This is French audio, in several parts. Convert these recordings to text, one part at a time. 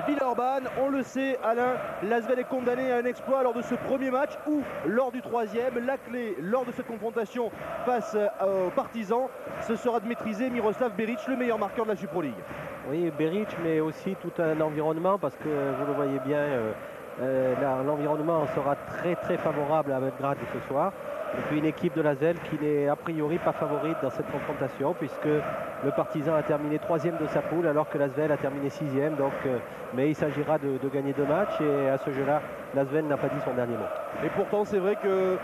Villeurbanne. On le sait, Alain, l'Asvel est condamné à un exploit lors de ce premier match ou lors du troisième. La clé lors de cette confrontation face aux Partisans, ce sera de maîtriser Miroslav Beric, le meilleur marqueur de la Super League. Oui, Beric, mais aussi tout un environnement, parce que vous le voyez bien, l'environnement sera très favorable à Belgrade ce soir. Et puis une équipe de l'Asvel qui n'est a priori pas favorite dans cette confrontation, puisque le Partizan a terminé 3e de sa poule alors que l'Asvel a terminé 6e. Donc, mais il s'agira de gagner 2 matchs, et à ce jeu-là, l'Asvel n'a pas dit son dernier mot. Et pourtant, c'est vrai que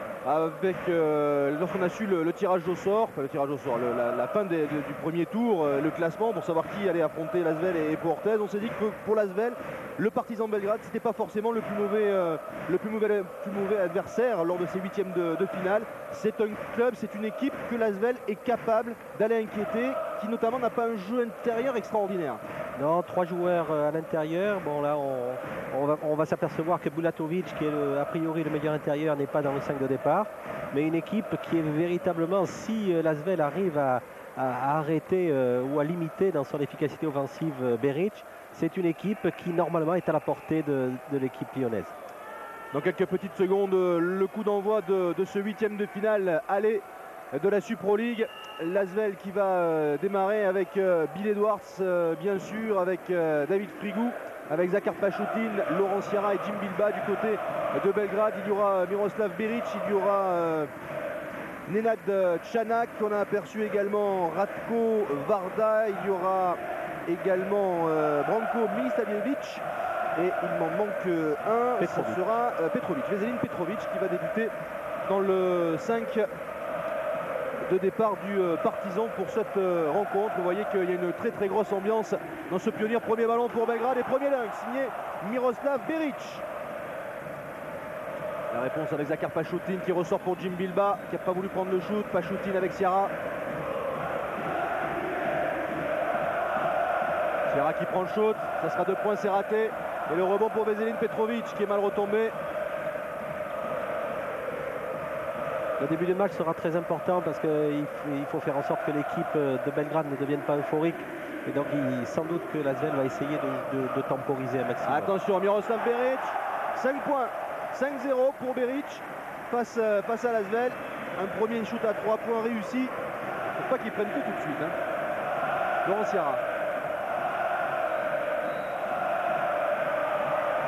lorsqu'on a su le tirage au sort, enfin le tirage au sort, la fin du premier tour, le classement pour savoir qui allait affronter l'Asvel et Portez, on s'est dit que pour l'Asvel, le Partizan Belgrade, c'était pas forcément le plus mauvais adversaire lors de ces 8e de finale. C'est un club, c'est une équipe que l'Asvel est capable d'aller inquiéter, qui notamment n'a pas un jeu intérieur extraordinaire. Non, 3 joueurs à l'intérieur. Bon, là, on va s'apercevoir que Bulatovic, qui est a priori le meilleur intérieur, n'est pas dans le 5 de départ. Mais une équipe qui est véritablement, si l'Asvel arrive à arrêter ou à limiter dans son efficacité offensive Beric, c'est une équipe qui normalement est à la portée de l'équipe lyonnaise. Dans quelques petites secondes, le coup d'envoi de ce 8e de finale aller de la Supro League. L'Asvel qui va démarrer avec Bill Edwards, bien sûr, avec David Frigou, avec Zakar Pachoutine, Laurent Sierra et Jim Bilba. Du côté de Belgrade, il y aura Miroslav Beric, il y aura Nenad Čanak. On a aperçu également Ratko Varda, il y aura également Branko Milisavic. Et il m'en manque un, ce sera Petrovic, Veselin Petrovic, qui va débuter dans le 5 de départ du Partizan pour cette rencontre. Vous voyez qu'il y a une très grosse ambiance dans ce pionnier. Premier ballon pour Belgrade et premier dunk signé Miroslav Beric. La réponse avec Zakar Pachoutine qui ressort pour Jim Bilba, qui n'a pas voulu prendre le shoot. Pachoutine avec Sierra. Sierra qui prend le shoot, ça sera 2 points, c'est raté. Et le rebond pour Veselin Petrovic qui est mal retombé. Le début du match sera très important parce qu'il faut faire en sorte que l'équipe de Belgrade ne devienne pas euphorique. Et donc sans doute que l'Asvel va essayer de temporiser un maximum. Attention, Miroslav Beric, 5 points, 5-0 pour Beric face à l'Asvel. Un premier shoot à 3 points réussi. Il ne faut pas qu'il prenne tout de suite. Laurent Sierra.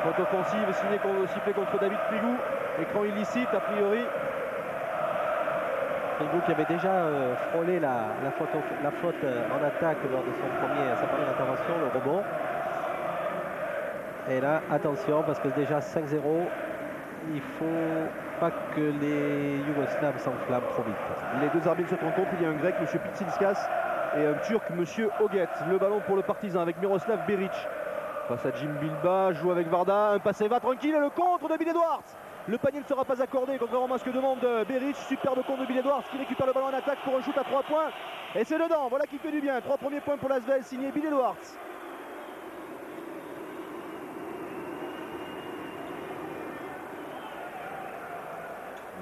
Faute offensive sifflée contre David Frigou. Écran illicite a priori. Frigou qui avait déjà frôlé la faute en attaque lors de sa première intervention, le rebond. Et là, attention, parce que déjà 5-0, il ne faut pas que les Yougoslaves s'enflamment trop vite. Les deux arbitres se rencontrent, il y a un grec, M. Pitsinskas, et un turc, M. Oget. Le ballon pour le Partizan avec Miroslav Beric. Face à Jim Bilba, joue avec Varda, un passé va tranquille, et le contre de Bill Edwards. Le panier ne sera pas accordé, contrairement à ce que demande Beric. Superbe contre de Bill Edwards qui récupère le ballon en attaque pour un shoot à 3 points. Et c'est dedans, voilà qui fait du bien. 3 premiers points pour l'Asvel, signé Bill Edwards.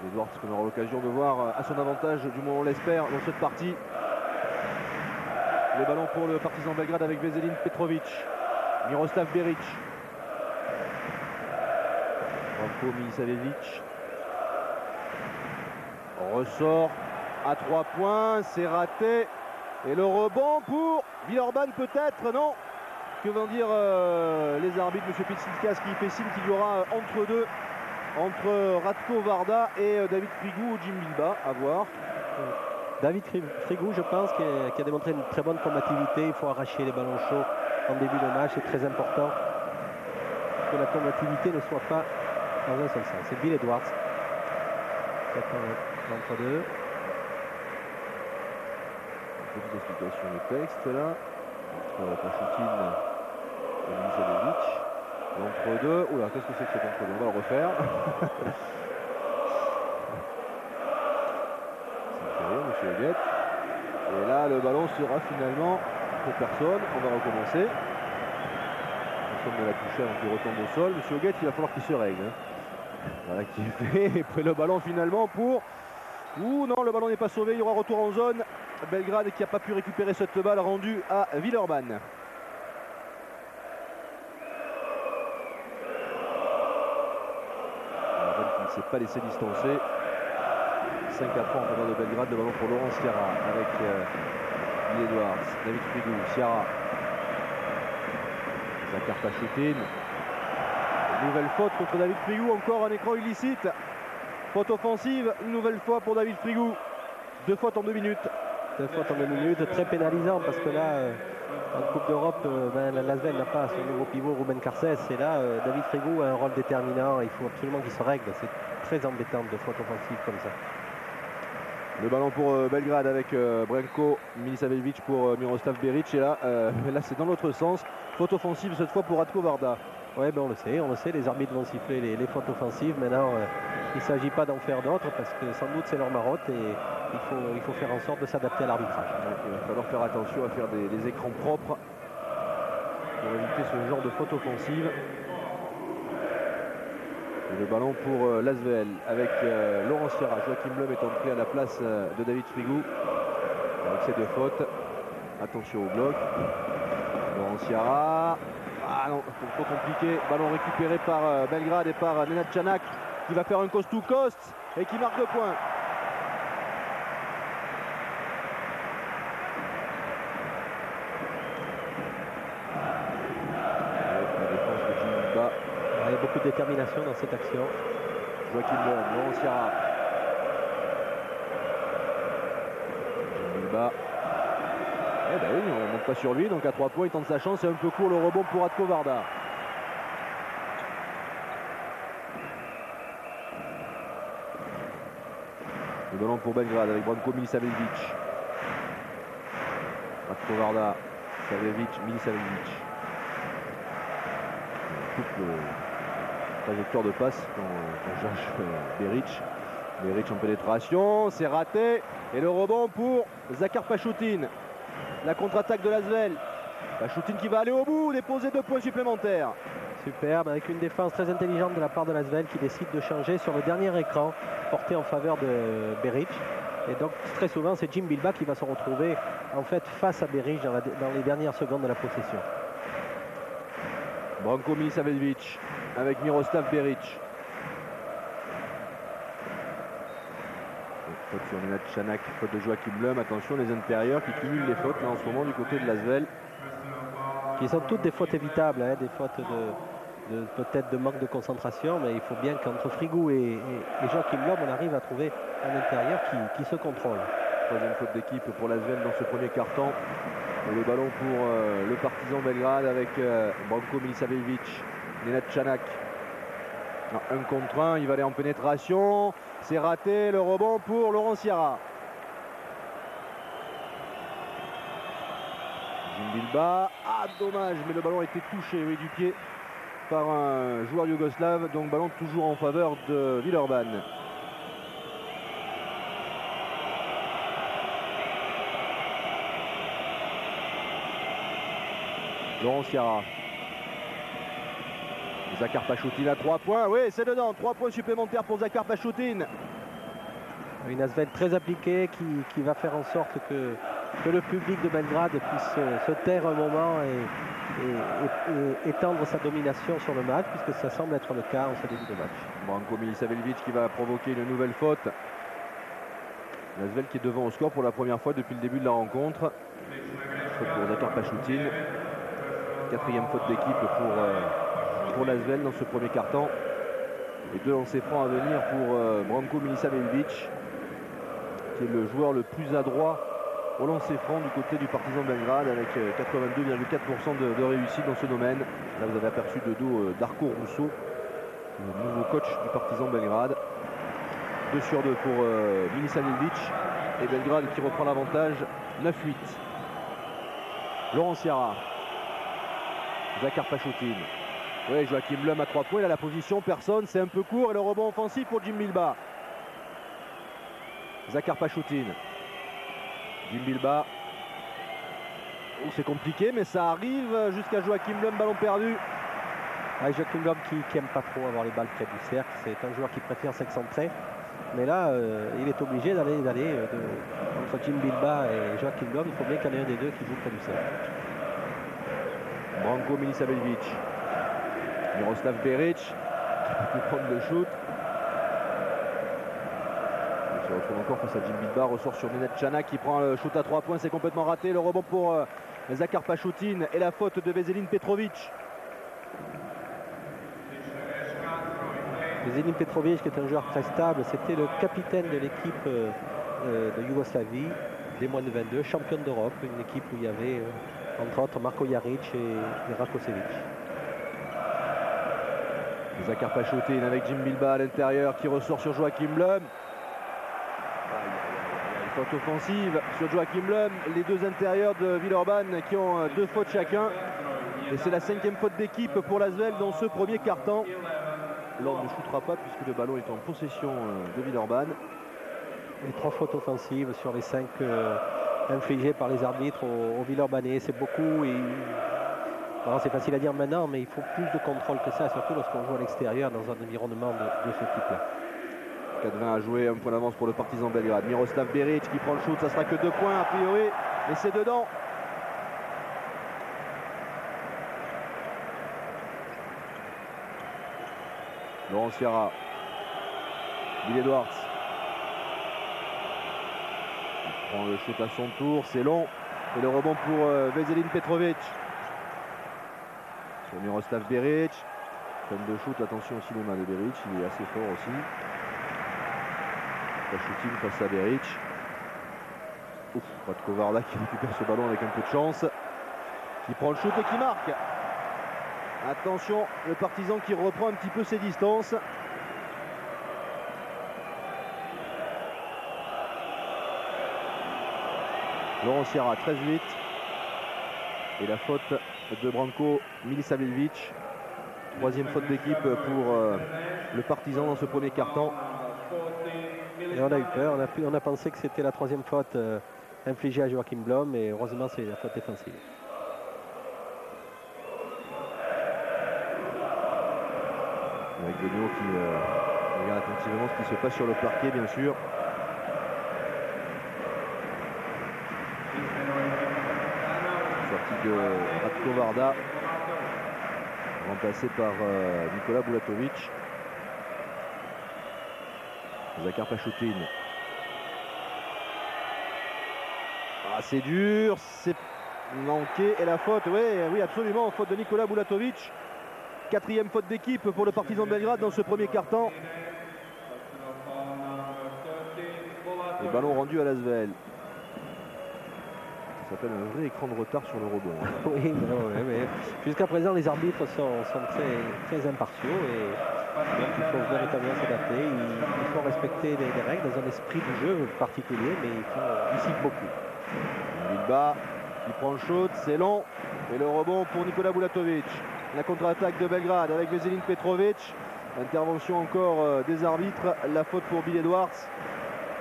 Bill Edwards qu'on aura l'occasion de voir à son avantage, du moins on l'espère, dans cette partie. Le ballon pour le Partizan Belgrade avec Veselin Petrovic. Miroslav Beric. Branko Milisavic. Ressort à 3 points, c'est raté. Et le rebond pour Villeurbanne peut-être, non. Que vont dire les arbitres, M. Pitsinskas qui fait signe qu'il y aura entre deux, entre Ratko Varda et David Frigou ou Jim Bilba, à voir. David Frigou, je pense, qui a démontré une très bonne combativité. Il faut arracher les ballons chauds en début de match, c'est très important que la combativité ne soit pas dans un seul sens. C'est Bill Edwards. Entre deux. Une petite explication de texte là. Entre Pachoutine et Milisavic. L'entre deux. Oula, qu'est-ce que c'est que cet entre deux? On va le refaire. C'est rien, monsieur Huguette. Et là, le ballon sera finalement pour personne. On va recommencer. Personne ne l'a touché avant qu'il retombe au sol. Monsieur Huguette, il va falloir qu'il se règle. Voilà qui fait. Et puis le ballon finalement pour. Ouh non, le ballon n'est pas sauvé. Il y aura retour en zone. Belgrade qui n'a pas pu récupérer cette balle rendue à Villeurbanne. s'est pas laissé distancer. 5 à 3 en faveur de Belgrade. Le ballon pour Laurent Sierra avec Bill Edwards, David Frigou, Sierra, Zakar Pachoutine. Nouvelle faute contre David Frigou, encore un écran illicite. Faute offensive, une nouvelle fois pour David Frigou. 2 fautes en 2 minutes. 2 fautes en 2 minutes, très pénalisant parce que là, en Coupe d'Europe, l'Asvel n'a pas son nouveau pivot Ruben Carcès. Et là, David Frigou a un rôle déterminant. Il faut absolument qu'il se règle. C'est très embêtant de fautes offensives comme ça. Le ballon pour Belgrade avec Branko Milisavevic pour Miroslav Beric. Et là, c'est dans l'autre sens. Faute offensive cette fois pour Ratko Varda. Oui, ben on le sait, les arbitres vont siffler les fautes offensives. Maintenant, il ne s'agit pas d'en faire d'autres parce que sans doute c'est leur marotte et il faut faire en sorte de s'adapter à l'arbitrage. Il va falloir faire attention à faire des écrans propres pour éviter ce genre de faute offensive. Et le ballon pour l'Asvel avec Laurent Sierra. Joachim Blum est entré à la place de David Frigou avec ces 2 fautes. Attention au bloc. Laurent Sierra. Ah non, c'est trop compliqué. Ballon récupéré par Belgrade et par Nenad Čanak qui va faire un coast to coast et qui marque 2 points. La défense de Jim Bilba. Il y a beaucoup de détermination dans cette action. Joachim Blum, Laurent Sierra. Jim Bilba. Eh ben oui, on ne monte pas sur lui, donc à 3 points, il tente sa chance, c'est un peu court le rebond pour Ratko Varda. Le ballon pour Belgrade avec Branko Milisavevic. Ratko Varda, Savevic, Milisavevic. Coupe trajectoire de passe quand cherche Beric. Beric en pénétration, c'est raté. Et le rebond pour Zakar Pachoutine. La contre-attaque de l'Asvel. Pachoutine qui va aller au bout, déposer 2 points supplémentaires. Superbe, avec une défense très intelligente de la part de l'Asvel qui décide de changer sur le dernier écran porté en faveur de Beric. Et donc très souvent c'est Jim Bilba qui va se retrouver en fait face à Beric dans les dernières secondes de la possession. Branko Milisavevic avec Miroslav Beric. Faute sur Nenad Čanak, faute de Joachim Blum. Attention les intérieurs qui cumulent les fautes là en ce moment du côté de l'Asvel. Qui sont toutes des fautes évitables, hein, des fautes peut-être de manque de concentration, mais il faut bien qu'entre Frigou et Joachim Blum on arrive à trouver un intérieur qui se contrôle. 3e faute d'équipe pour l'Asvel dans ce premier quart-temps. Et le ballon pour le Partizan Belgrade avec Branko Milisavevic, Nenad Čanak. 1 contre 1, il va aller en pénétration. C'est raté, le rebond pour Laurent Sierra. Jim Bilba. Ah, dommage, mais le ballon a été touché oui, du pied par un joueur yougoslave. Donc ballon toujours en faveur de Villeurbanne. Laurent Sierra. Zakar Pachoutine à 3 points. Oui, c'est dedans. 3 points supplémentaires pour Zakar Pachoutine. Une Asvel très appliquée qui va faire en sorte que le public de Belgrade puisse se taire un moment et étendre sa domination sur le match, puisque ça semble être le cas en ce début de match. Branko Milisavevic qui va provoquer une nouvelle faute. L'Asvel qui est devant au score pour la première fois depuis le début de la rencontre. Faute pour Zakar Pachoutine. 4e faute d'équipe pour l'Asvel dans ce premier quart-temps. Et 2 lancers francs à venir pour Branko Milisavevic, qui est le joueur le plus adroit au lancer franc du côté du Partizan Belgrade avec 82,4% de réussite dans ce domaine. Là vous avez aperçu de dos Darko Rousseau, le nouveau coach du Partizan Belgrade. 2 sur 2 pour Milisavevic et Belgrade qui reprend l'avantage 9-8. Laurent Sierra. Zakar Pachoutine. Oui, Joachim Blum à 3 points, il a la position, personne, c'est un peu court et le rebond offensif pour Jim Bilba. Zakar Pachoutine. Jim Bilba. Oh, c'est compliqué, mais ça arrive jusqu'à Joachim Blum, ballon perdu. Joachim Blum qui n'aime pas trop avoir les balles près du cercle, c'est un joueur qui préfère s'excentrer. Mais là, il est obligé d'aller entre Jim Bilba et Joachim Blum, il faut bien qu'il y en ait un des deux qui joue près du cercle. Branko Milisavevic. Miroslav Beric qui peut prendre le shoot. se retrouve encore face à Jim Bilbao, ressort sur Nenad Chanak qui prend le shoot à 3 points, c'est complètement raté. Le rebond pour Zakar Pachoutine et la faute de Veselin Petrovic. Veselin Petrovic, qui est un joueur très stable, c'était le capitaine de l'équipe de Yougoslavie des moins de 22, championne d'Europe, une équipe où il y avait entre autres Marko Jaric et Rakosevic. Zakar Pachoutine avec Jim Bilbao à l'intérieur qui ressort sur Joachim Blum. Faute offensive sur Joachim Blum, les deux intérieurs de Villeurbanne qui ont 2 fautes chacun. Et c'est la 5e faute d'équipe pour l'Asvel dans ce premier quart-temps. L'ordre ne shootera pas puisque le ballon est en possession de Villeurbanne. Les 3 fautes offensives sur les 5 infligées par les arbitres au Villeurbanais, c'est beaucoup. C'est facile à dire maintenant, mais il faut plus de contrôle que ça, surtout lorsqu'on joue à l'extérieur dans un environnement de ce type-là. 4-20 à jouer, un point d'avance pour le Partizan Belgrade. Miroslav Beric qui prend le shoot, ça sera que 2 points a priori, et c'est dedans. Laurent Sierra, Bill Edwards. Il prend le shoot à son tour, c'est long. Et le rebond pour Veselin Petrovic. Sur Miroslav Beric. Comme de shoot, attention aussi les mains de Beric, il est assez fort aussi. Pachoutine face à Beric. Ouf, Ratkovarda qui récupère ce ballon avec un peu de chance. Qui prend le shoot et qui marque. Attention, le Partizan qui reprend un petit peu ses distances. Laurent Sierra, 13-8. Et la faute de Branko Milisavljevic. 3e faute d'équipe pour le Partizan dans ce premier quart-temps. Et on a eu peur, on a pensé que c'était la 3e faute infligée à Joachim Blum, et heureusement c'est la faute défensive. Avec Benio qui regarde attentivement ce qui se passe sur le parquet, bien sûr. Sortie de Ratkovarda, remplacé par Nikola Bulatovic. Zakar Pachoutine. Ah, c'est dur, c'est manqué. Et la faute, oui, absolument, faute de Nikola Bulatovic. 4e faute d'équipe pour le Partizan Belgrade dans ce premier quart-temps. Et ballon rendu à l'Asvel. Ça s'appelle un vrai écran de retard sur le rebond. Oui, mais jusqu'à présent les arbitres sont très, très impartiaux, et donc il faut véritablement s'adapter. Il faut respecter les règles dans un esprit du jeu particulier, mais il siffle beaucoup. Bilbao qui prend le shoot, c'est long. Et le rebond pour Nikola Bulatovic. La contre-attaque de Belgrade avec Veselin Petrovic. Intervention encore des arbitres. La faute pour Bill Edwards.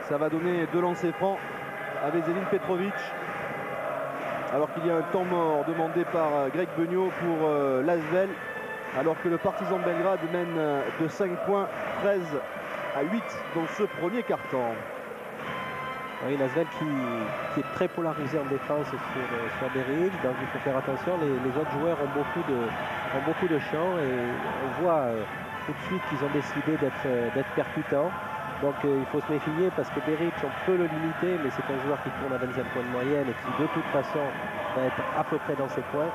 Ça va donner 2 lancers francs à Veselin Petrovic. Alors qu'il y a un temps mort demandé par Greg Benio pour l'Asvel. Alors que le Partizan Belgrade mène de 5 points, 13 à 8 dans ce premier quart-temps. Oui, l'Asvel qui est très polarisé en défense sur Beric, donc il faut faire attention. Les autres joueurs ont beaucoup de champs, et on voit tout de suite qu'ils ont décidé d'être percutants. Donc il faut se méfier, parce que Beric, on peut le limiter, mais c'est un joueur qui tourne à 25 points de moyenne et qui de toute façon va être à peu près dans ses points.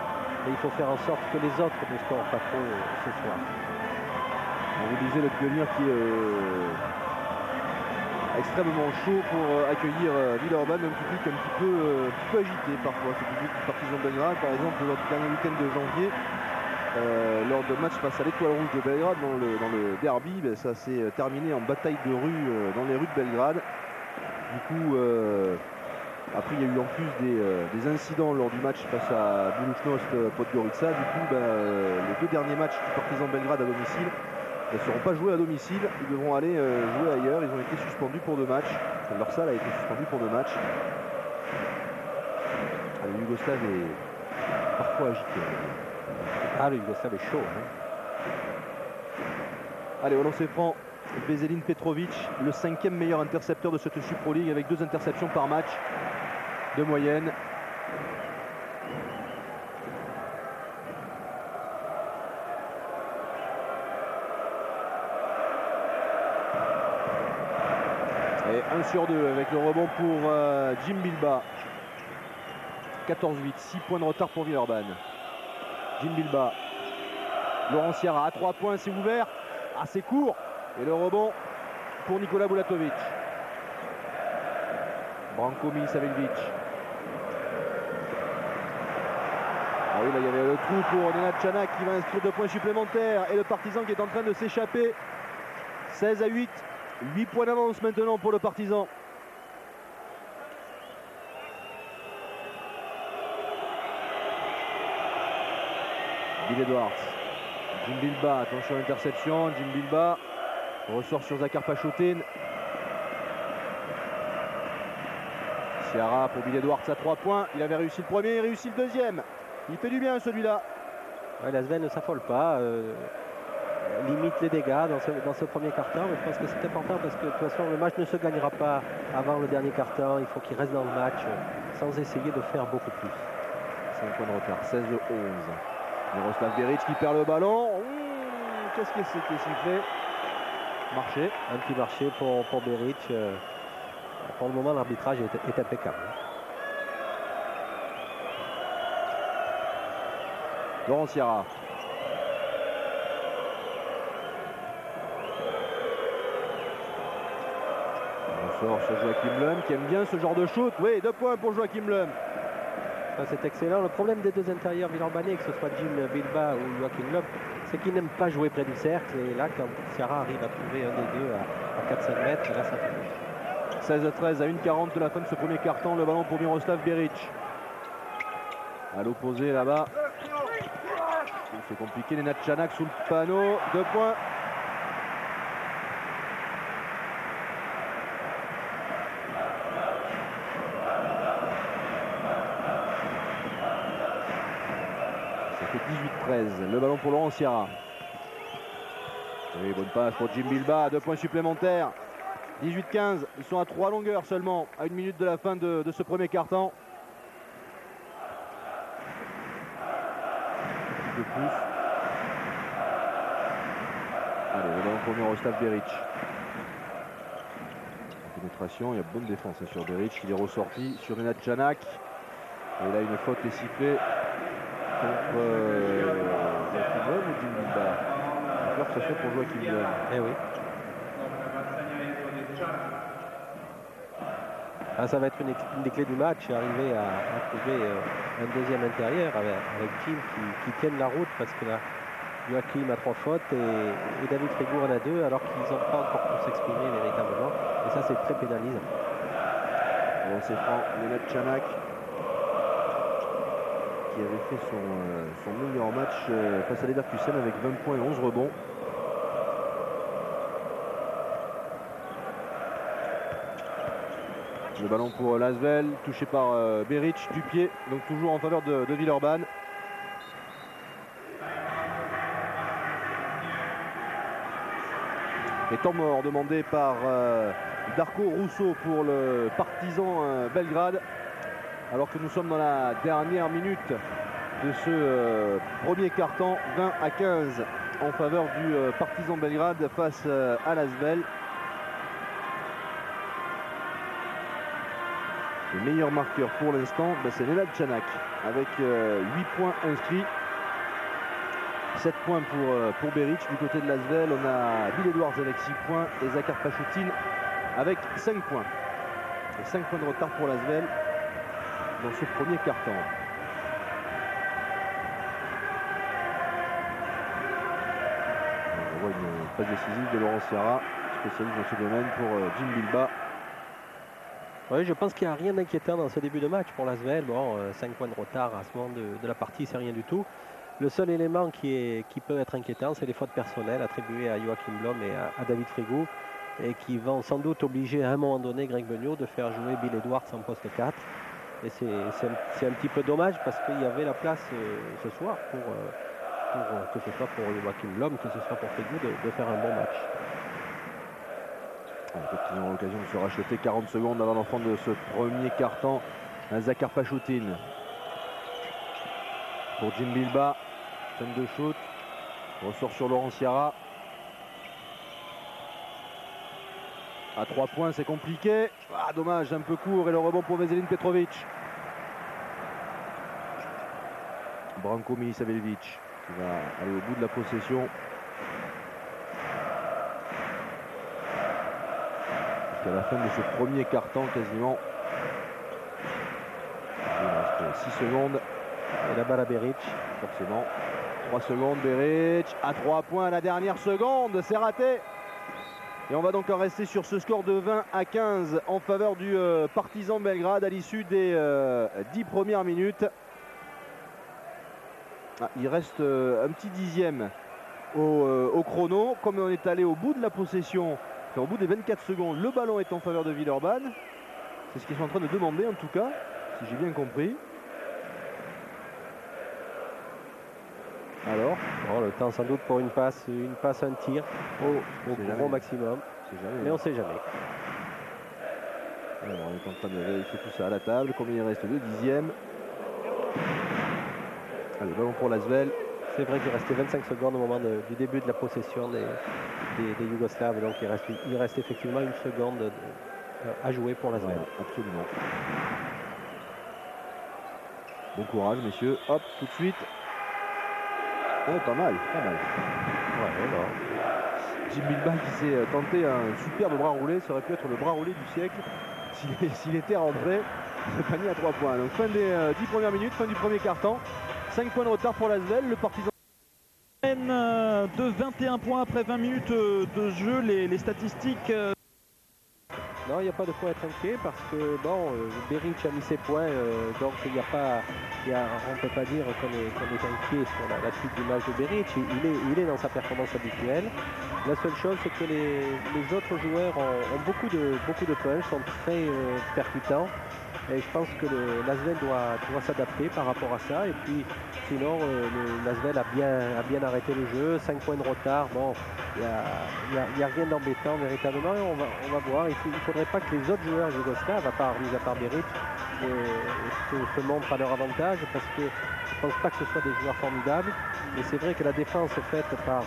Et il faut faire en sorte que les autres ne scorent pas trop ce soir. On vous disait le pionnier qui est extrêmement chaud pour accueillir Villeurbanne, un public un petit peu agité parfois. Ce public du Partizan Belgrade, par exemple, lors du dernier week-end de janvier, lors de match face à l'Étoile Rouge de Belgrade dans le derby, ça s'est terminé en bataille de rue dans les rues de Belgrade. Du coup, après il y a eu en plus des incidents lors du match face à Budućnost Podgorica. Du coup, les 2 derniers matchs du Partizan Belgrade à domicile ne seront pas joués à domicile, ils devront aller jouer ailleurs. Ils ont été suspendus pour 2 matchs. Leur salle a été suspendue pour 2 matchs. Le Yougoslav est parfois agité. Ah, le Yougoslav est chaud. Allez, au lancer franc, Veselin Petrovic, le 5e meilleur intercepteur de cette Supro League, avec 2 interceptions par match de moyenne. Et 1 sur 2 avec le rebond pour Jim Bilbao. 14-8, 6 points de retard pour Villeurbanne. Jim Bilbao. Laurent Sierra à 3 points, c'est ouvert. Assez court. Et le rebond pour Nikola Bulatovic. Branko Milisavljevic. Ah oui, là il y avait le trou pour Nenad Čanak qui va inscrire 2 points supplémentaires. Et le Partizan qui est en train de s'échapper. 16-8. 8 points d'avance maintenant pour le Partizan. Bill Edwards. Jim Bilbao, attention à l'interception. Jim Bilbao ressort sur Zakar Pachoutine. Sierra pour Bill Edwards à 3 points. Il avait réussi le premier, il réussit le deuxième. Il fait du bien celui-là. Ouais, l'Asvel ne s'affole pas. Limite les dégâts dans ce premier quart-temps. Mais je pense que c'est important parce que de toute façon le match ne se gagnera pas avant le dernier quart-temps. Il faut qu'il reste dans le match sans essayer de faire beaucoup plus. 5 points de retard, 16-11. Miroslav Beric qui perd le ballon. Qu'est-ce que c'est qui est sifflé? Marché. Un petit marché pour Beric. Pour le moment, l'arbitrage est impeccable. Laurent Sierra. On sort sur Joachim Lum qui aime bien ce genre de shoot. Oui, 2 points pour Joachim Lum. C'est excellent. Le problème des deux intérieurs villeurbanais, que ce soit Jim Bilbao ou Joachim Lum, c'est qu'ils n'aiment pas jouer près du cercle. Et là, quand Sierra arrive à trouver un des deux à 4-5 mètres, là, ça fait 16-13 à 1:40 de la fin de ce premier quart-temps. Le ballon pour Miroslav Beric. À l'opposé là-bas. C'est compliqué. Nenad Čanak sous le panneau. 2 points. Ça fait 18-13. Le ballon pour Laurent Sierra. Oui, bonne passe pour Jim Bilbao. 2 points supplémentaires. 18-15. Ils sont à 3 longueurs seulement. À 1 minute de la fin de ce premier quart-temps. De plus. Allez, le ballon pour Miroslav Beric. En pénétration, il y a bonne défense sur Beric. Il est ressorti sur Nenad Čanak. Et là, une faute est sifflée contre Joachim Lum ou Jim Bilbao. J'ai peur que ce soit pour Joachim Lum. Eh oui. Ah, ça va être une des clés du match, arriver à trouver un deuxième intérieur avec Jim qui tienne la route parce que là, Joachim a 3 fautes et David Frigour en a 2 alors qu'ils n'ont pas encore pu s'exprimer véritablement. Et ça, c'est très pénalisant. Bon, c'est franc, Nenad Čanak qui avait fait son meilleur match face à Leverkusen avec 20 points et 11 rebonds. Le ballon pour l'Asvel, touché par Beric du pied, donc toujours en faveur de Villeurbanne. Et temps mort demandé par Darko Rousseau pour le Partizan Belgrade. Alors que nous sommes dans la dernière minute de ce premier quart-temps, 20-15 en faveur du Partizan Belgrade face à l'Asvel. Le meilleur marqueur pour l'instant, c'est Nenad Čanak avec 8 points inscrits. 7 points pour Beric. Du côté de l'Asvel, on a Bill Edwards avec 6 points et Zakar Pachoutine avec 5 points. Et 5 points de retard pour l'Asvel dans ce premier quart-temps. On voit une passe décisive de Laurent Sierra, spécialiste dans ce domaine pour Jim Bilbao. Oui, je pense qu'il n'y a rien d'inquiétant dans ce début de match pour l'Asvel. Bon, 5 points de retard à ce moment de la partie, c'est rien du tout. Le seul élément qui peut être inquiétant, c'est les fautes personnelles attribuées à Joachim Lum et à David Frigour et qui vont sans doute obliger à un moment donné Greg Beugnot de faire jouer Bill Edwards en poste 4. Et c'est un petit peu dommage parce qu'il y avait la place ce soir pour que ce soit pour Joachim Lum, que ce soit pour Frigour de faire un bon match. Ils ont l'occasion de se racheter 40 secondes avant l'enfant de ce premier quart-temps. Zakar Pachoutine pour Jim Bilbao. Scène de shoot. Ressort sur Laurent Sierra. À 3 points, c'est compliqué. Ah, dommage, un peu court. Et le rebond pour Veselin Petrovic. Branko Milisaveljic qui va aller au bout de la possession. Jusqu'à la fin de ce premier quart-temps quasiment. Il reste 6 secondes. Et la balle à Beric. Forcément. 3 secondes, Beric. À 3 points à la dernière seconde. C'est raté. Et on va donc en rester sur ce score de 20-15 en faveur du Partizan Belgrade à l'issue des 10 premières minutes. Ah, il reste un petit dixième au chrono. Comme on est allé au bout de la possession, au bout des 24 secondes, le ballon est en faveur de Villeurbanne. C'est ce qu'ils sont en train de demander en tout cas, si j'ai bien compris. Alors, le temps sans doute pour une passe, un tir au gros maximum. Mais on ne sait jamais. Alors, on est en train de vérifier tout ça à la table. Combien il reste de dixième? Allez, ballon pour l'Asvel. C'est vrai qu'il restait 25 secondes au moment du début de la possession des Yougoslaves. Donc il reste effectivement une seconde à jouer pour l'Asvel. Ouais, absolument. Bon courage, messieurs. Hop, tout de suite. Ouais, pas mal, pas mal. Ouais, Jim Bilbao qui s'est tenté un superbe bras roulé. Ça aurait pu être le bras roulé du siècle s'il était rentré. Le panier à 3 points. Donc fin des 10 premières minutes, fin du premier quart-temps. 5 points de retard pour l'Asvel. Le Partizan de 21 points après 20 minutes de jeu. Les statistiques... Non, il n'y a pas de quoi être inquiet parce que Beric a mis ses points, donc on ne peut pas dire qu'on est inquiet sur la suite du match de Beric. Il est dans sa performance habituelle. La seule chose, c'est que les autres joueurs ont beaucoup de punch, sont très percutants. Et je pense que l'Asvel doit s'adapter par rapport à ça. Et puis sinon, l'Asvel a bien arrêté le jeu. 5 points de retard. Bon, il n'y a rien d'embêtant véritablement. Et on va voir. Il ne faudrait pas que les autres joueurs yougoslaves, mis à part Beric, se montrent à leur avantage. Parce que je ne pense pas que ce soit des joueurs formidables. Mais c'est vrai que la défense faite par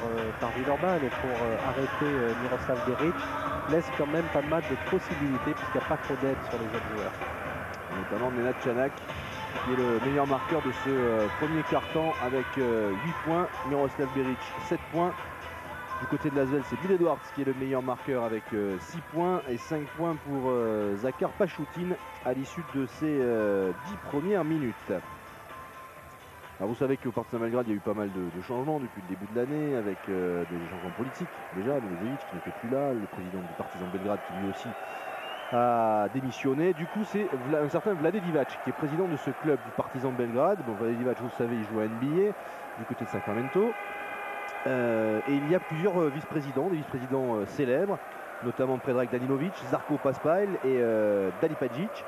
Villeurbanne pour arrêter Miroslav Beric laisse quand même pas mal de possibilités puisqu'il n'y a pas trop d'aide sur les autres joueurs. Notamment Nenad Chanak qui est le meilleur marqueur de ce premier quart-temps avec 8 points. Miroslav Beric 7 points. Du côté de l'Asvel, c'est Bill Edwards qui est le meilleur marqueur avec 6 points et 5 points pour Zakar Pachoutine à l'issue de ces 10 premières minutes. Alors vous savez qu'au Partizan Belgrade, il y a eu pas mal de changements depuis le début de l'année avec des changements politiques. Déjà, Milosevic qui n'était plus là, le président du Partizan Belgrade qui lui aussi a démissionné. Du coup, c'est un certain Vlade Divac qui est président de ce club du Partizan Belgrade. Bon, Vlade Divac, vous le savez, il joue à NBA du côté de Sacramento. Et il y a plusieurs vice-présidents, des vice-présidents célèbres, notamment Predrag Danilovic, Zarko Paspajl et Dali Pajic.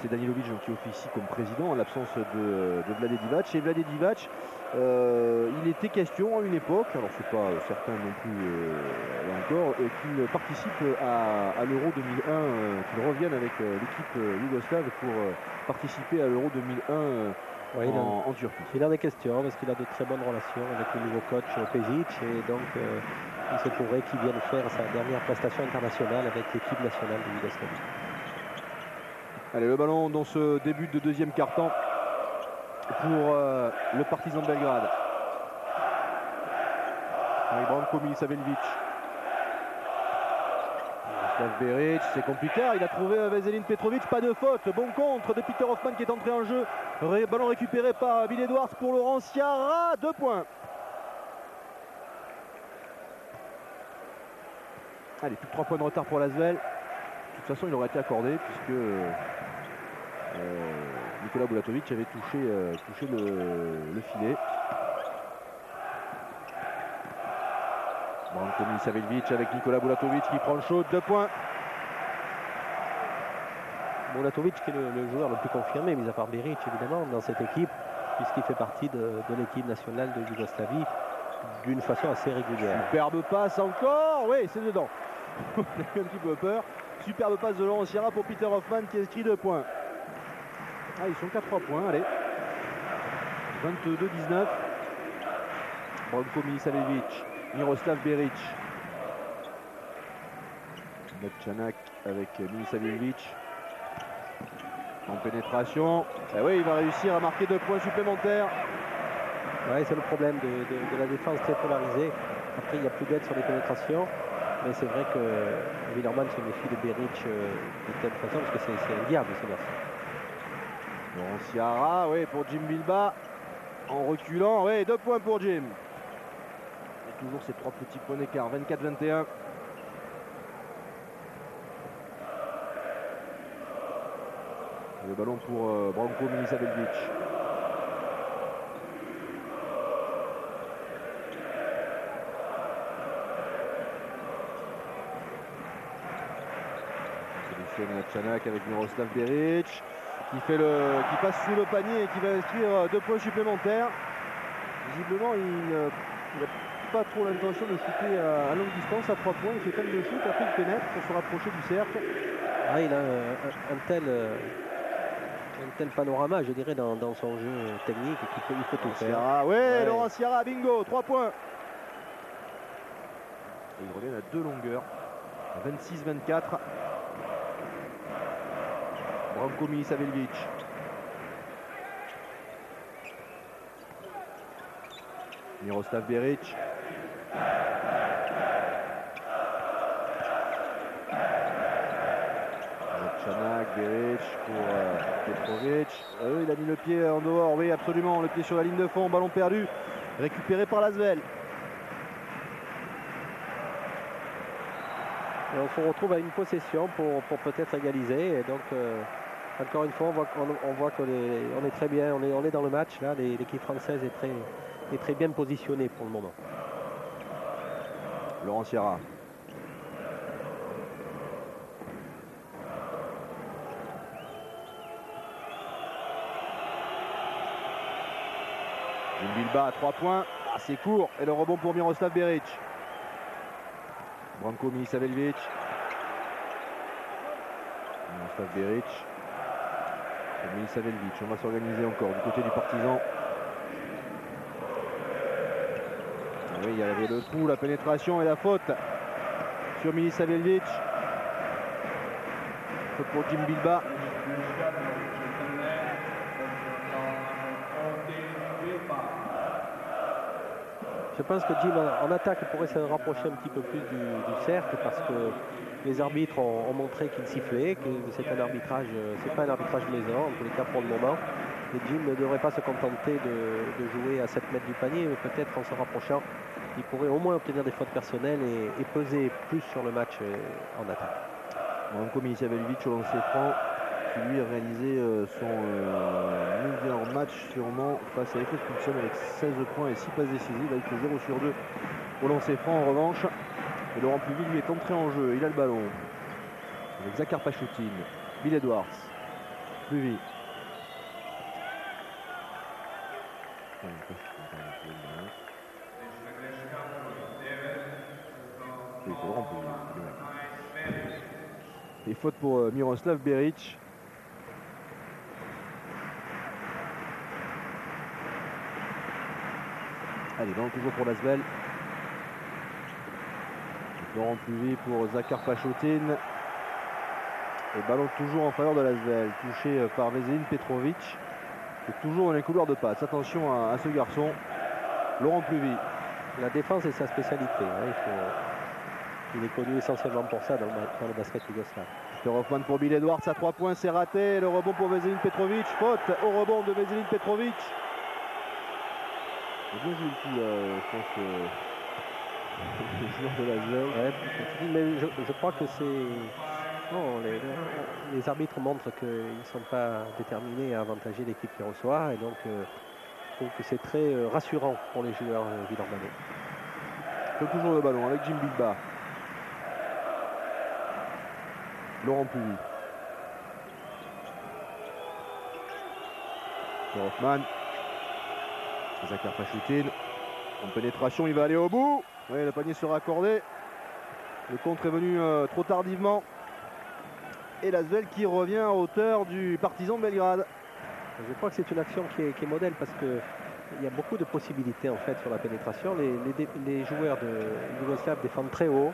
C'est Danilovic qui officie comme président en l'absence de Vlade Divac. Et Vlade Divac, il était question à une époque, alors c'est pas certain non plus là encore, qu'il participe à l'Euro 2001, qu'il revienne avec l'équipe yougoslave pour participer à l'Euro 2001 en Turquie. Il en est question parce qu'il a de très bonnes relations avec le nouveau coach Pezic et donc il se pourrait qu'il vienne faire sa dernière prestation internationale avec l'équipe nationale de Yougoslavie. Allez, le ballon dans ce début de deuxième quart-temps pour le Partizan de Belgrade. Avec Branko Milisaveljic. Miroslav Beric, c'est compliqué. Il a trouvé Veselin Petrovic, pas de faute. Bon contre de Peter Hoffman qui est entré en jeu. Ballon récupéré par Bill Edwards pour Laurent Ciara. 2 points. Allez, plus de 3 points de retard pour l'Asvel. De toute façon, il aurait été accordé puisque Nikola Bulatovic avait touché le filet. Branko Milisaveljic avec Nikola Bulatovic qui prend le shoot. 2 points. Bulatovic qui est le joueur le plus confirmé, mis à part Beric évidemment, dans cette équipe, puisqu'il fait partie de l'équipe nationale de Yougoslavie d'une façon assez régulière. Superbe passe encore. Oui, c'est dedans. On a eu un petit peu peur. Superbe passe de Laurent Ciara pour Peter Hoffman qui inscrit 2 points. Ah, ils sont qu'à 3 points, allez. 22-19. Branko Milisaveljic, Miroslav Beric. Natchanak avec Milisavljevic. En pénétration. Et oui, il va réussir à marquer 2 points supplémentaires. Ouais, c'est le problème de la défense très polarisée. Après, il n'y a plus d'aide sur les pénétrations. Mais c'est vrai que Willerman se méfie de Beric de telle façon parce que c'est un diable ce garçon. Laurent Ciara, oui, pour Jim Bilbao. En reculant, oui, 2 points pour Jim. Et toujours ces 3 petits points d'écart, 24-21. Le ballon pour Branko Milisavljevic. Sélectionne Natchanak avec Miroslav Beric qui passe sous le panier et qui va inscrire 2 points supplémentaires. Visiblement, il n'a pas trop l'intention de shooter à longue distance à 3 points. Il fait quand même le shoot, après il pénètre pour se rapprocher du cercle. Ah, il a un tel panorama, je dirais, dans son jeu technique qu'il peut tout faire. Ciara, ouais. Laurent Ciara, bingo, 3 points. Et il revient à 2 longueurs, 26-24. Branko Milisavljevic. Miroslav Beric. Natchanak, Beric pour Petrovic. Il a mis le pied en dehors, oui absolument, le pied sur la ligne de fond, ballon perdu, récupéré par Lasvel. Et on se retrouve à une possession pour peut-être égaliser. Et donc, encore une fois, on voit qu'on est très bien, on est dans le match. Là, l'équipe française est très bien positionnée pour le moment. Laurent Ciara. Jim Bilbao à 3 points, assez court. Et le rebond pour Miroslav Beric. Branko Milisavljevic. Miroslav Beric. Et Milisavljevic. On va s'organiser encore du côté du Partizan. Oui, il y avait le trou, la pénétration et la faute sur Milisavljevic. Faute pour Jim Bilbao. Je pense que Jim en attaque pourrait se rapprocher un petit peu plus du cercle parce que les arbitres ont montré qu'ils sifflaient, que c'est un arbitrage, c'est pas un arbitrage maison en tous les cas pour le moment. Et Jim ne devrait pas se contenter de jouer à 7 mètres du panier, mais peut-être en se rapprochant, il pourrait au moins obtenir des fautes personnelles et peser plus sur le match en attaque. Branko Milisavljevic au lancer franc, qui lui a réalisé son meilleur match sûrement face à FS Pilsen avec 16 points et 6 passes décisives. Là, il fait 0 sur 2 au lancer franc en revanche. Et Laurent Pluvy lui est entré en jeu, il a le ballon. Avec Zakhar Pachoutine, Bill Edwards, Pluvy. Et faute pour Miroslav Beric. Allez, ballon toujours pour Lasvel. Laurent Pluvy pour Zakhar Pachoutine. Et ballon toujours en faveur de Lasvel. Touché par Veselin Petrovic. Qui est toujours dans les couloirs de passe. Attention à ce garçon. Laurent Pluvy. La défense est sa spécialité. Hein. Il est connu essentiellement pour ça dans le basket yougoslave. Peter Hoffman pour Bill Edwards à 3 points, c'est raté. Le rebond pour Veselin Petrovic. Faute au rebond de Veselin Petrovic. Bien joué le coup, je pense, le joueur de Lasvel. Ouais, mais je crois que c'est... Non, les arbitres montrent qu'ils ne sont pas déterminés à avantager l'équipe qui reçoit. Et donc, je trouve que c'est très rassurant pour les joueurs Villeurbanais. Toujours le ballon avec Jim Bilbao. Laurent Pluvy. Hoffman. Zakhar Pachoutine. En pénétration, il va aller au bout. Oui, le panier sera accordé. Le contre est venu trop tardivement. Et Lasvel qui revient à hauteur du Partizan de Belgrade. Je crois que c'est une action qui est modèle parce qu'il y a beaucoup de possibilités en fait sur la pénétration. Les joueurs de Yougoslav défendent très haut.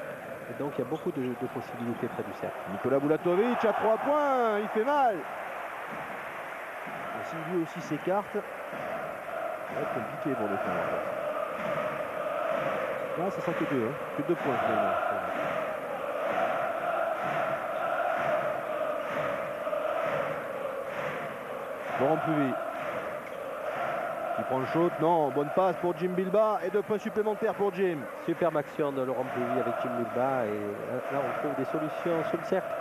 Et donc il y a beaucoup de possibilités près du cercle. Nikola Bulatovic à 3 points, il fait mal. Et si lui aussi s'écarte, ça va être compliqué pour défendre. Là, ça sera que 2, hein. Que 2 points finalement. Laurent Pluvy qui prend le shoot, non, bonne passe pour Jim Bilbah et 2 points supplémentaires pour Jim. Superbe action de Laurent Pluvy avec Jim Bilbah et là on trouve des solutions sur le cercle.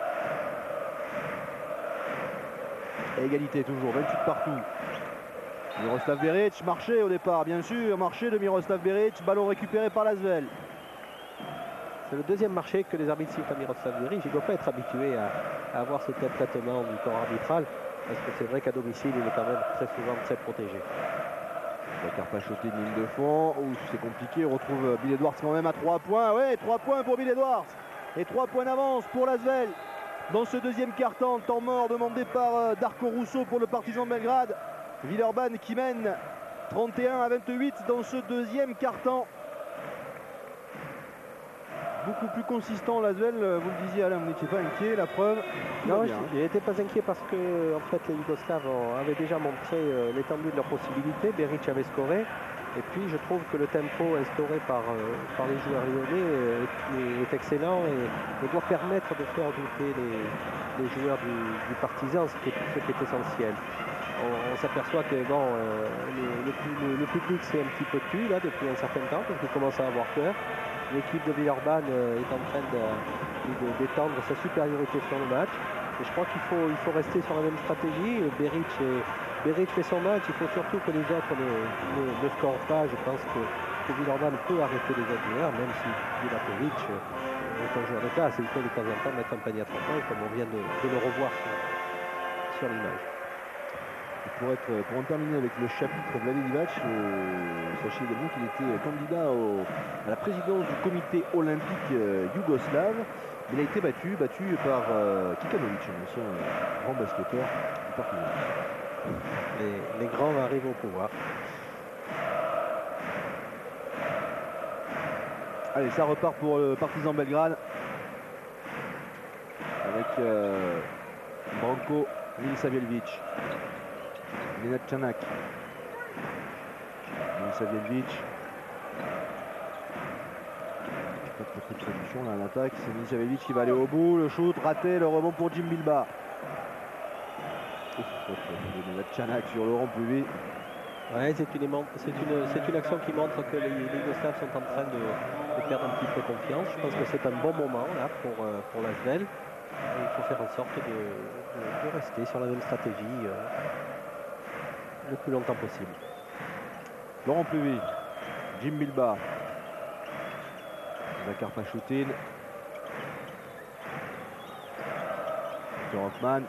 Et égalité toujours, 28 partout. Miroslav Beric, marché au départ, bien sûr, marché de Miroslav Beric, ballon récupéré par l'Asvel. C'est le deuxième marché que les arbitres sifflent à Miroslav Beric. Il ne doit pas être habitué à avoir ce traitement du corps arbitral, parce que c'est vrai qu'à domicile, il est quand même très souvent très protégé. Dakar Pachoté, une ligne de fond, c'est compliqué, on retrouve Bill Edwards quand même à 3 points. Ouais, 3 points pour Bill Edwards et 3 points d'avance pour l'Asvel. Dans ce deuxième quart-temps, temps mort demandé par Darko Russo pour le Partizan Belgrade. Villeurbanne qui mène 31-28 dans ce deuxième quart-temps. Beaucoup plus consistant l'Asvel, vous le disiez Alain, vous n'étiez pas inquiet, la preuve. Non, je n'étais pas inquiet parce que en fait, les Yougoslaves avaient déjà montré l'étendue de leurs possibilités. Beric avait scoré. Et puis je trouve que le tempo instauré par les joueurs lyonnais est excellent et doit permettre de faire douter les joueurs du Partizan, ce qui est essentiel. On s'aperçoit que bon, le public s'est un petit peu tu là depuis un certain temps parce qu'il commence à avoir peur. L'équipe de Villeurbanne est en train d'étendre sa supériorité sur le match. Et je crois qu'il faut rester sur la même stratégie. Beric fait son match, il faut surtout que les autres ne scorent pas. Je pense que Villeurbanne peut arrêter les autres joueurs, même si Bulatovic est un joueur de classe. Il peut de temps en temps mettre un panier à 3 points, comme on vient de le revoir sur l'image. Pour en terminer avec le chapitre Vlade Divac, sachez également qu'il était candidat à la présidence du comité olympique yougoslave. Il a été battu par Kikanovic, un ancien grand basketteur du Partizan. Les grands arrivent au pouvoir. Allez, ça repart pour le Partizan Belgrade avec Branko Milisavljevic, Nenad Čanak, Milisavljevic. Pas trop de solution là à l'attaque. C'est Milisavljevic qui va aller au bout. Le shoot raté, le rebond pour Jim Bilbah. Nenad Čanak sur Laurent Pluvy. Ouais, c'est une action qui montre que les Yougoslaves sont en train de perdre un petit peu confiance. Je pense que c'est un bon moment là pour l'Asvel. Il faut faire en sorte de rester sur la même stratégie le plus longtemps possible. Laurent Pluvy, Jim Bilbah, Dakar Pachoutine, Peter Hoffman.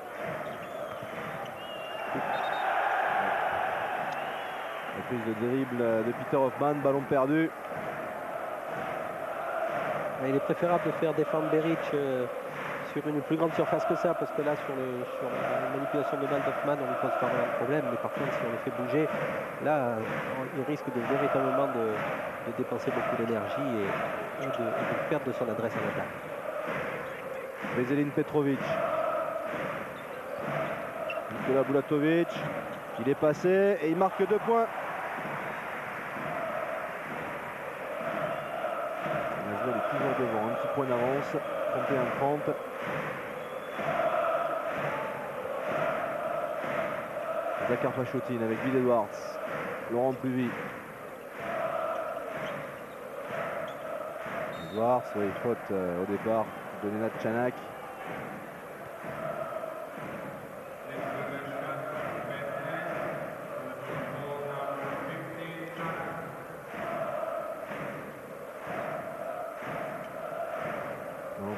Reprise de dribble de Peter Hoffman, ballon perdu. Il est préférable de faire défendre Beric sur une plus grande surface que ça, parce que là sur la manipulation de balle d'Hoffman on lui pose pas vraiment de problème, mais par contre si on le fait bouger, là il risque de véritablement de dépenser beaucoup d'énergie et de perdre de son adresse en attaque. Veselin Petrovic, Nikola Bulatovic, il est passé et il marque 2 points. L'Asvel est toujours devant, un petit point d'avance, 31-30. Dakar Pachoutine avec Bill Edwards, Laurent Pluvy. Edwards, oui, faute au départ de Nenad Čanak.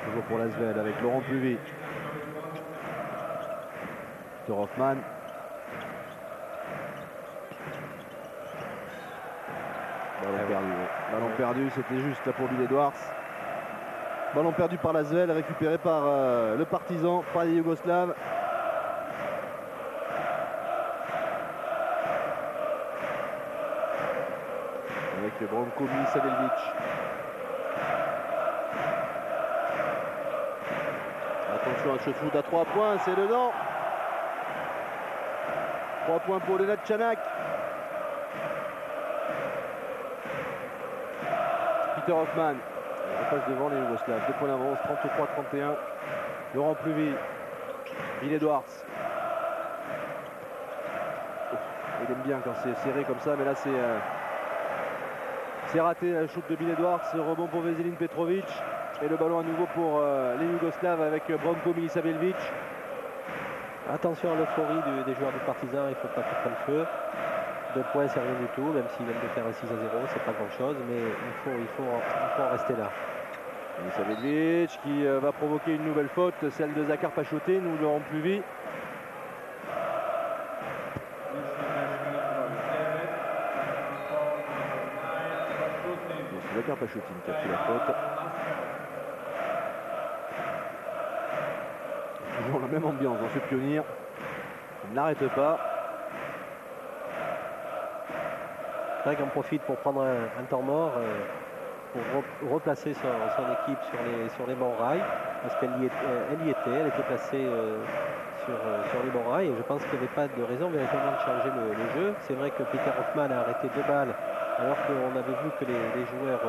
Toujours pour l'Asvel avec Laurent Pluvy. Peter Hoffman. Ballon perdu. Ballon perdu, c'était juste là pour Bill Edwards. Ballon perdu par l'Asvel, récupéré par le Partizan, par les Yougoslaves. Avec Branko Milisavljevic. Attention à ce shoot à 3 points, c'est dedans. 3 points pour Nenad Chanak. Peter Hoffman. Il passe devant les Yougoslaves. 2 points d'avance, 33-31. Laurent Pluvy. Bill Edwards. Il aime bien quand c'est serré comme ça, mais là c'est raté. La shoot de Bill Edwards. Rebond pour Veselin Petrovic. Et le ballon à nouveau pour les Yougoslaves avec Branko Milisaveljic. Attention à l'euphorie des joueurs du Partizan, il ne faut pas faire le feu. 2 points, c'est rien du tout, même s'ils viennent de faire un 6-0, c'est pas grand chose, mais il faut en rester là. Milisaveljic qui va provoquer une nouvelle faute, celle de Zakar Pachoté, nous l'aurons plus vite. C'est Zakar Pachotin qui a pris la faute. Toujours la même ambiance dans ce pionnier. Il n'arrête pas. Greg en profite pour prendre un temps mort pour replacer son équipe sur les bons rails, parce qu'elle y était, elle était placée sur les bons rails, et je pense qu'il n'y avait pas de raison véritablement de changer le jeu. C'est vrai que Peter Hoffman a arrêté 2 balles, alors qu'on avait vu que les joueurs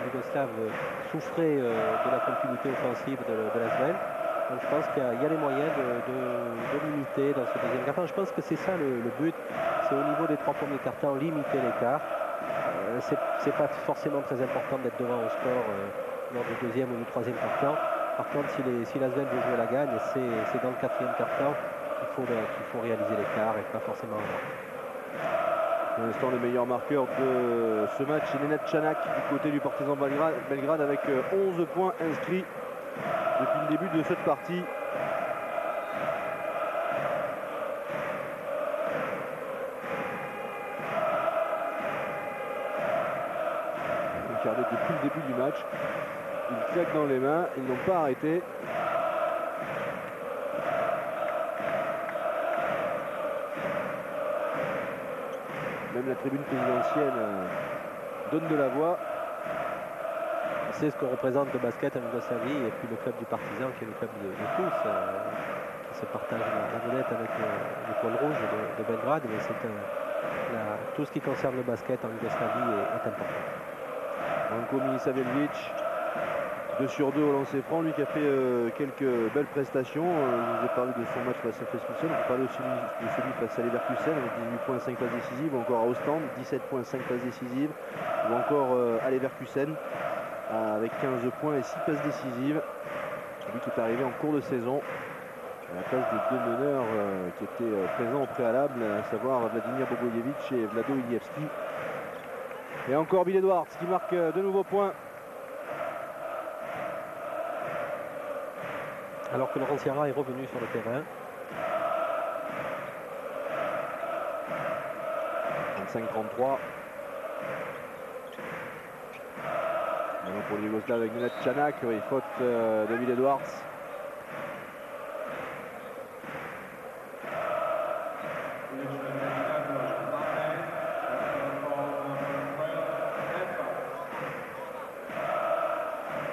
yougoslaves souffraient de la continuité offensive de l'Asvel. Donc je pense qu'il y a les moyens de limiter dans ce deuxième quart-temps. Je pense que c'est ça le but. C'est au niveau des 3 premiers quart-temps, limiter l'écart. C'est pas forcément très important d'être devant au score lors du deuxième ou du troisième quart-temps. Par contre, si l'Asvel veut jouer la gagne, c'est dans le 4e quart-temps qu'il faut réaliser l'écart et pas forcément avant. Pour l'instant, le meilleur marqueur de ce match, c'est Nenad Chanak du côté du Partizan Belgrade avec 11 points inscrits depuis le début de cette partie. Regardez, depuis le début du match, ils claquent dans les mains, ils n'ont pas arrêté. Même la tribune présidentielle donne de la voix. C'est ce que représente le basket en Yougoslavie et puis le club du Partizan qui est le club de tous, qui se partage la vedette avec l'étoile rouge de Belgrade, mais tout ce qui concerne le basket en Yougoslavie est important. Branko Milisaveljic, 2 sur 2 au lancer franc, lui qui a fait quelques belles prestations. Je vous ai parlé de son match face à Feskusen, on peut parler aussi de celui face à Leverkusen avec 18 points, 5 passes décisives, ou encore à Ostend, 17 points, 5 passes décisives, ou encore à Leverkusen avec 15 points et 6 passes décisives. Lui qui est arrivé en cours de saison à la place des 2 meneurs qui étaient présents au préalable, à savoir Vladimir Bogojevic et Vlado Ilievski. Et encore Bill Edwards qui marque de nouveaux points. Alors que Laurent Sierra est revenu sur le terrain. 25-33. Maintenant pour les Yougoslaves avec Nenad Chanak, oui, faute de Bill Edwards.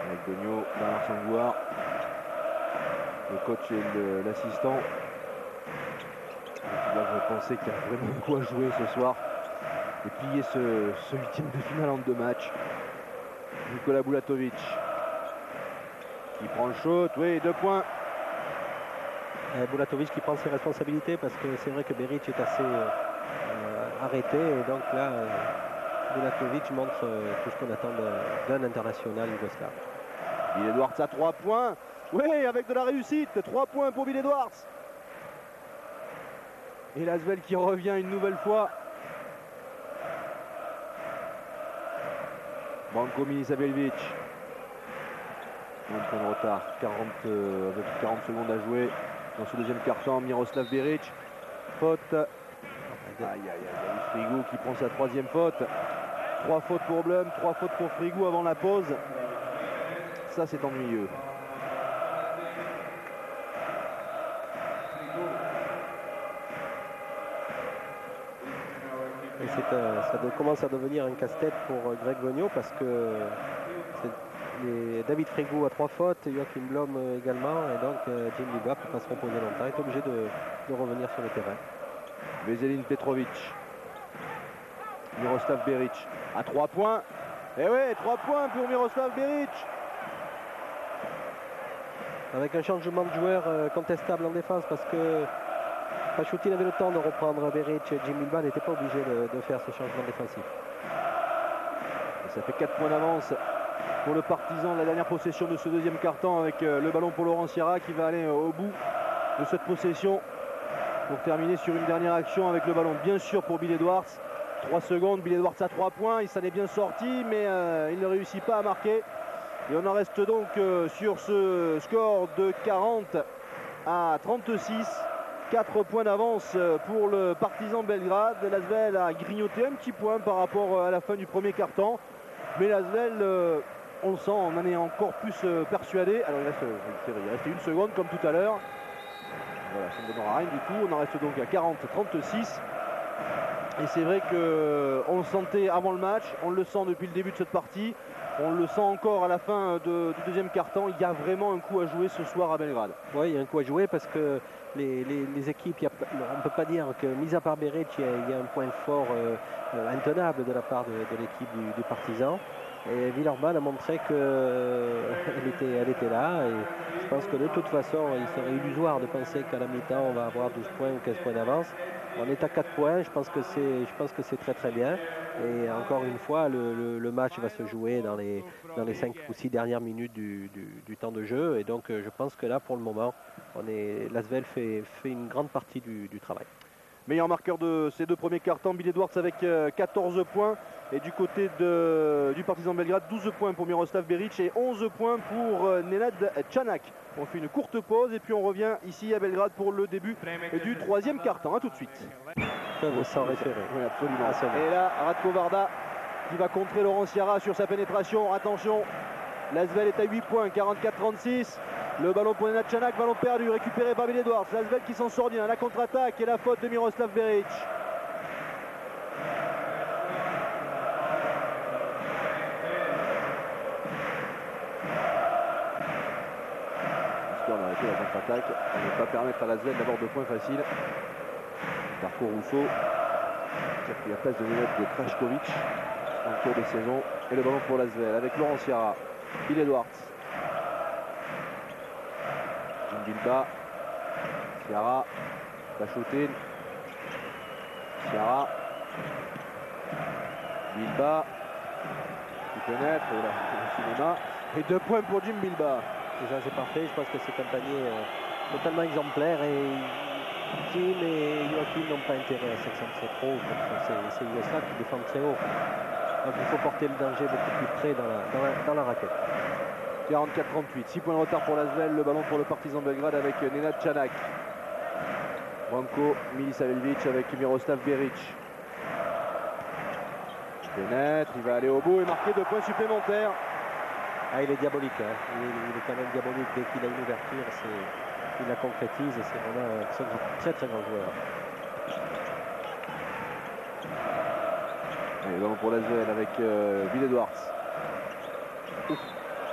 Avec Bogno, Bernard Sangouar, le coach et l'assistant. Ils doivent penser qu'il y a vraiment quoi jouer ce soir et plier ce 8e de finale en 2 matchs. Nikola Bulatovic qui prend le shoot, oui, 2 points. Bulatovic qui prend ses responsabilités parce que c'est vrai que Beric est assez arrêté, et donc là Bulatovic montre tout ce qu'on attend d'un international yougoslave. Bill Edwards à 3 points, oui, avec de la réussite, 3 points pour Bill Edwards. Et l'Asvel qui revient une nouvelle fois. Branko Milisaveljic. Un point de retard, avec 40 secondes à jouer dans ce deuxième quart-temps. Miroslav Beric, faute. Aïe, aïe, aïe, Frigo qui prend sa 3e faute. 3 fautes pour Blum, 3 fautes pour Frigo avant la pause. Ça, c'est ennuyeux. Et ça commence à devenir un casse-tête pour Greg Bogno, parce que Et David Frégou a 3 fautes, Joachim Blom également, et donc Jim Bilba ne peut pas se reposer longtemps, il est obligé de revenir sur le terrain. Veselin Petrovic, Miroslav Beric à 3 points. Et ouais, 3 points pour Miroslav Beric. Avec un changement de joueur contestable en défense, parce que Pachutin avait le temps de reprendre Beric, et Jim Bilba n'était pas obligé de faire ce changement défensif. Et ça fait 4 points d'avance pour le Partizan, la dernière possession de ce deuxième quart-temps, avec le ballon pour Laurent Sierra qui va aller au bout de cette possession pour terminer sur une dernière action avec le ballon bien sûr pour Bill Edwards. 3 secondes, Bill Edwards à 3 points, il s'en est bien sorti, mais il ne réussit pas à marquer. Et on en reste donc sur ce score de 40 à 36. 4 points d'avance pour le Partizan Belgrade. L'Asvel a grignoté un petit point par rapport à la fin du premier quart-temps. Mais l'Asvel, on le sent, on en est encore plus persuadé. Alors il restait une seconde comme tout à l'heure. Voilà, ça ne donnera rien du tout. On en reste donc à 40-36. Et c'est vrai qu'on le sentait avant le match, on le sent depuis le début de cette partie. On le sent encore à la fin du deuxième quart-temps. Il y a vraiment un coup à jouer ce soir à Belgrade. Oui, il y a un coup à jouer parce que les équipes, on ne peut pas dire que, mis à part Beric, il y a un point fort intenable de la part de l'équipe du Partizan. Et Villeurbanne a montré qu'elle était là. Et je pense que de toute façon, il serait illusoire de penser qu'à la mi-temps, on va avoir 12 points ou 15 points d'avance. On est à 4 points, je pense que c'est très très bien. Et encore une fois, le match va se jouer dans les 5 ou 6 dernières minutes du temps de jeu. Et donc je pense que là, pour le moment, l'Asvel fait une grande partie du travail. Meilleur marqueur de ces deux premiers quarts-temps, Bill Edwards avec 14 points. Et du côté du Partizan Belgrade, 12 points pour Miroslav Beric et 11 points pour Nenad Čanak. On fait une courte pause et puis on revient ici à Belgrade pour le début du troisième quart-temps. A tout de suite. Sans référer. Oui, absolument. Et là, Ratko Varda qui va contrer Laurent Sierra sur sa pénétration. Attention, l'Asvel est à 8 points, 44-36. Le ballon pour Nenad Čanak, ballon perdu, récupéré par Bill Edwards. L'Asvel qui s'en sort bien. La contre-attaque et la faute de Miroslav Beric. Histoire d'arrêter la contre-attaque. On ne va pas permettre à l'Asvel d'avoir 2 points faciles. Darko Rousseau qui a pris la place de Krajkovic en cours de saison. Et le ballon pour l'Asvel avec Laurent Sierra, Bill Edwards, Jim Bilba, Sierra, Pachutin, Sierra, Bilba, qui pénètre, le cinéma. Et 2 points pour Jim Bilba. Déjà c'est parfait, je pense que c'est un panier totalement exemplaire et Jim et Joachim n'ont pas intérêt à s'accentrer trop contre ces Yougoslaves qui défendent très haut. Donc il faut porter le danger beaucoup plus près dans la raquette. 44-38, 6 points de retard pour l'Asvel, le ballon pour le Partizan Belgrade avec Nenad Čanak. Branko Milisaveljic avec Miroslav Beric. Il pénètre, il va aller au bout et marquer 2 points supplémentaires. Ah, il est diabolique, hein. Il est quand même diabolique dès qu'il a une ouverture, il la concrétise et c'est vraiment un très très grand joueur. Et ballon pour l'Asvel avec Bill Edwards.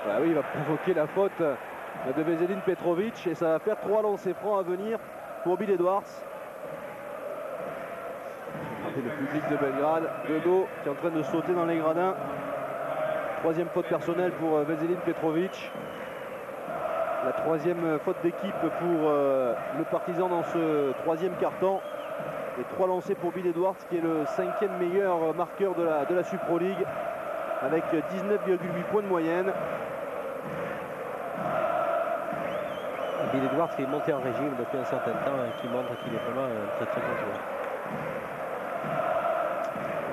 Ah oui, il va provoquer la faute de Veselin Petrovic et ça va faire 3 lancers francs à venir pour Bill Edwards. Et le public de Belgrade, de dos, qui est en train de sauter dans les gradins. 3e faute personnelle pour Veselin Petrovic. La 3e faute d'équipe pour le Partizan dans ce 3e quart-temps. Et 3 lancers pour Bill Edwards qui est le 5e meilleur marqueur de la Supro League avec 19,8 points de moyenne. Bill Edwards qui est monté en régime depuis un certain temps et qui montre qu'il est vraiment un très très bon joueur.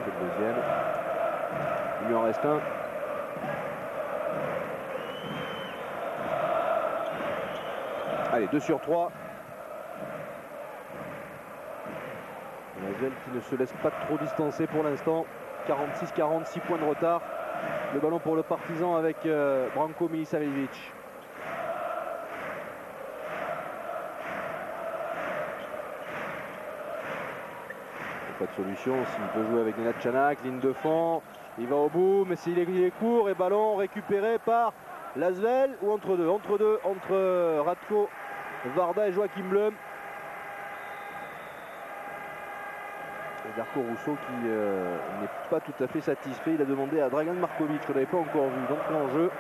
Le deuxième. Il lui en reste un. Allez, 2 sur 3. L'Asvel qui ne se laisse pas trop distancer pour l'instant. 46-46 points de retard. Le ballon pour le Partizan avec Branko Milisaveljic. Pas de solution, s'il peut jouer avec Nenad Čanak, ligne de fond, il va au bout, mais s'il est court et ballon récupéré par l'Asvel ou entre deux? Entre deux, entre Ratko Varda et Joachim Blum. Et Darko Russo qui n'est pas tout à fait satisfait. Il a demandé à Dragan Markovic, qu'on n'avait pas encore vu, d'entrer en jeu.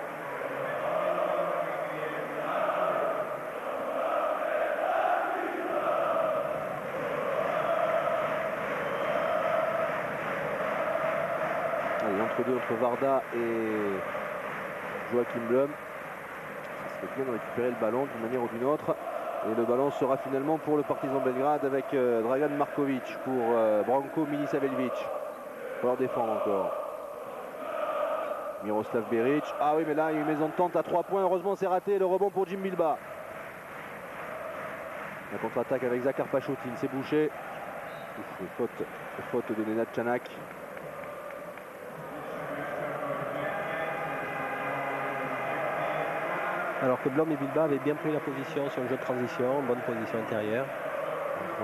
Allez, entre deux, entre Varda et Joachim Blum. Ça serait bien de récupérer le ballon d'une manière ou d'une autre. Et le ballon sera finalement pour le Partizan Belgrade avec Dragan Markovic pour Branko Milisavljević. Il va falloir défendre encore. Miroslav Beric. Ah oui, mais là, il y a une mésentente à 3 points. Heureusement, c'est raté. Le rebond pour Jim Bilba. La contre-attaque avec Zakhar Pachotin. C'est bouché. Faute de Nenad Čanak. Alors que Blom et Bilba avaient bien pris la position sur le jeu de transition, bonne position intérieure.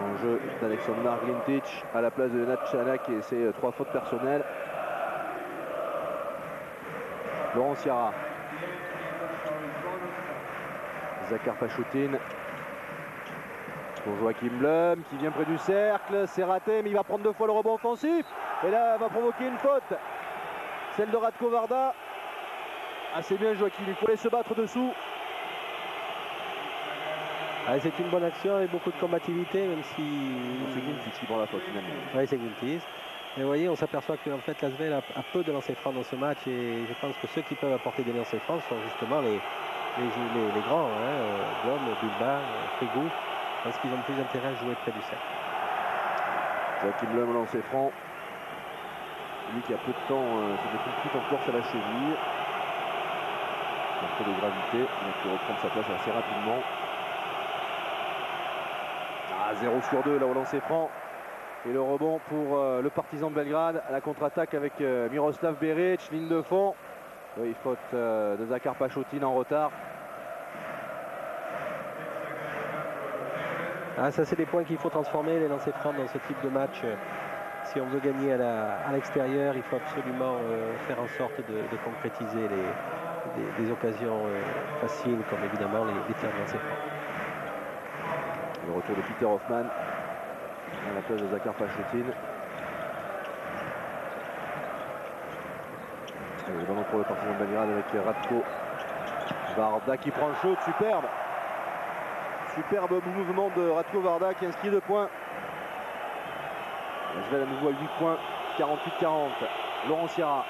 En jeu d'Aleksandar Glintic à la place de Nenad Čanak et ses 3 fautes personnelles. Laurent Sierra. Zakhar Pachotin. Pour Joachim Blum qui vient près du cercle. C'est raté, mais il va prendre 2 fois le rebond offensif. Et là, va provoquer une faute. Celle de Ratko Varda. Assez bien Joachim, il faut aller se battre dessous. Allez, c'est une bonne action avec beaucoup de combativité, même si... C'est Glintic qui prend la faute finalement. Oui, c'est Glintic. Et vous voyez, on s'aperçoit que en fait, l'Asvel a peu de lancers francs dans ce match. Et je pense que ceux qui peuvent apporter des lancers francs sont justement les grands. Blom, Bilba, Frigou. Parce qu'ils ont plus intérêt à jouer près du cercle. Joachim Blum lancer franc. Lui qui a peu de temps, c'est des coups en course à la cheville. Un peu de gravité, il peut reprendre sa place assez rapidement. 0 sur 2 là au lancer franc. Et le rebond pour le Partizan de Belgrade à la contre-attaque avec Miroslav Beric, ligne de fond. Oui, faute de Zakhar Pachotin en retard. Ah, ça c'est des points qu'il faut transformer, les lancers francs dans ce type de match. Si on veut gagner à l'extérieur, il faut absolument faire en sorte de concrétiser des occasions faciles, comme évidemment les tirs de lancers francs. Le retour de Peter Hoffman à la place de Zakhar Pachotin. Le ballon pour le Partizan de Belgrade avec Ratko Varda qui prend le shoot, superbe. Superbe mouvement de Ratko Varda qui inscrit 2 points. Je vais à nouveau à 8 points, 48-40. Laurent Sierra.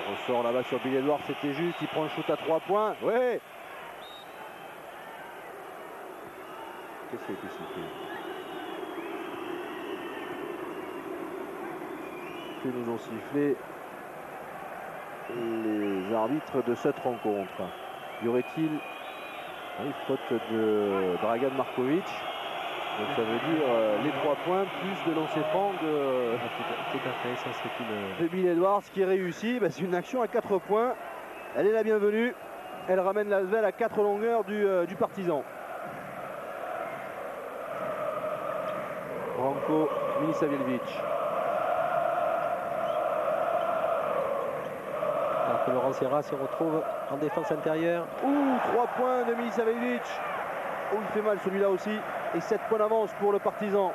Ressort là-bas sur Bill Edwards, c'était juste, il prend le shoot à 3 points. Ouais. Qu'est-ce qui a été sifflé? Que nous ont sifflé les arbitres de cette rencontre? Y aurait-il une faute de Dragan Markovic? Donc ça veut dire les 3 points plus de lancer franc de... Tout à fait, ça c'est une... de Bill Edwards qui réussit. C'est une action à 4 points. Elle est la bienvenue. Elle ramène l'Asvel à 4 longueurs du Partizan. Branko Milisavljević. Alors que Laurent Sierra se retrouve en défense intérieure. 3 points de Milisavljević. Il fait mal celui-là aussi. Et 7 points d'avance pour le Partizan.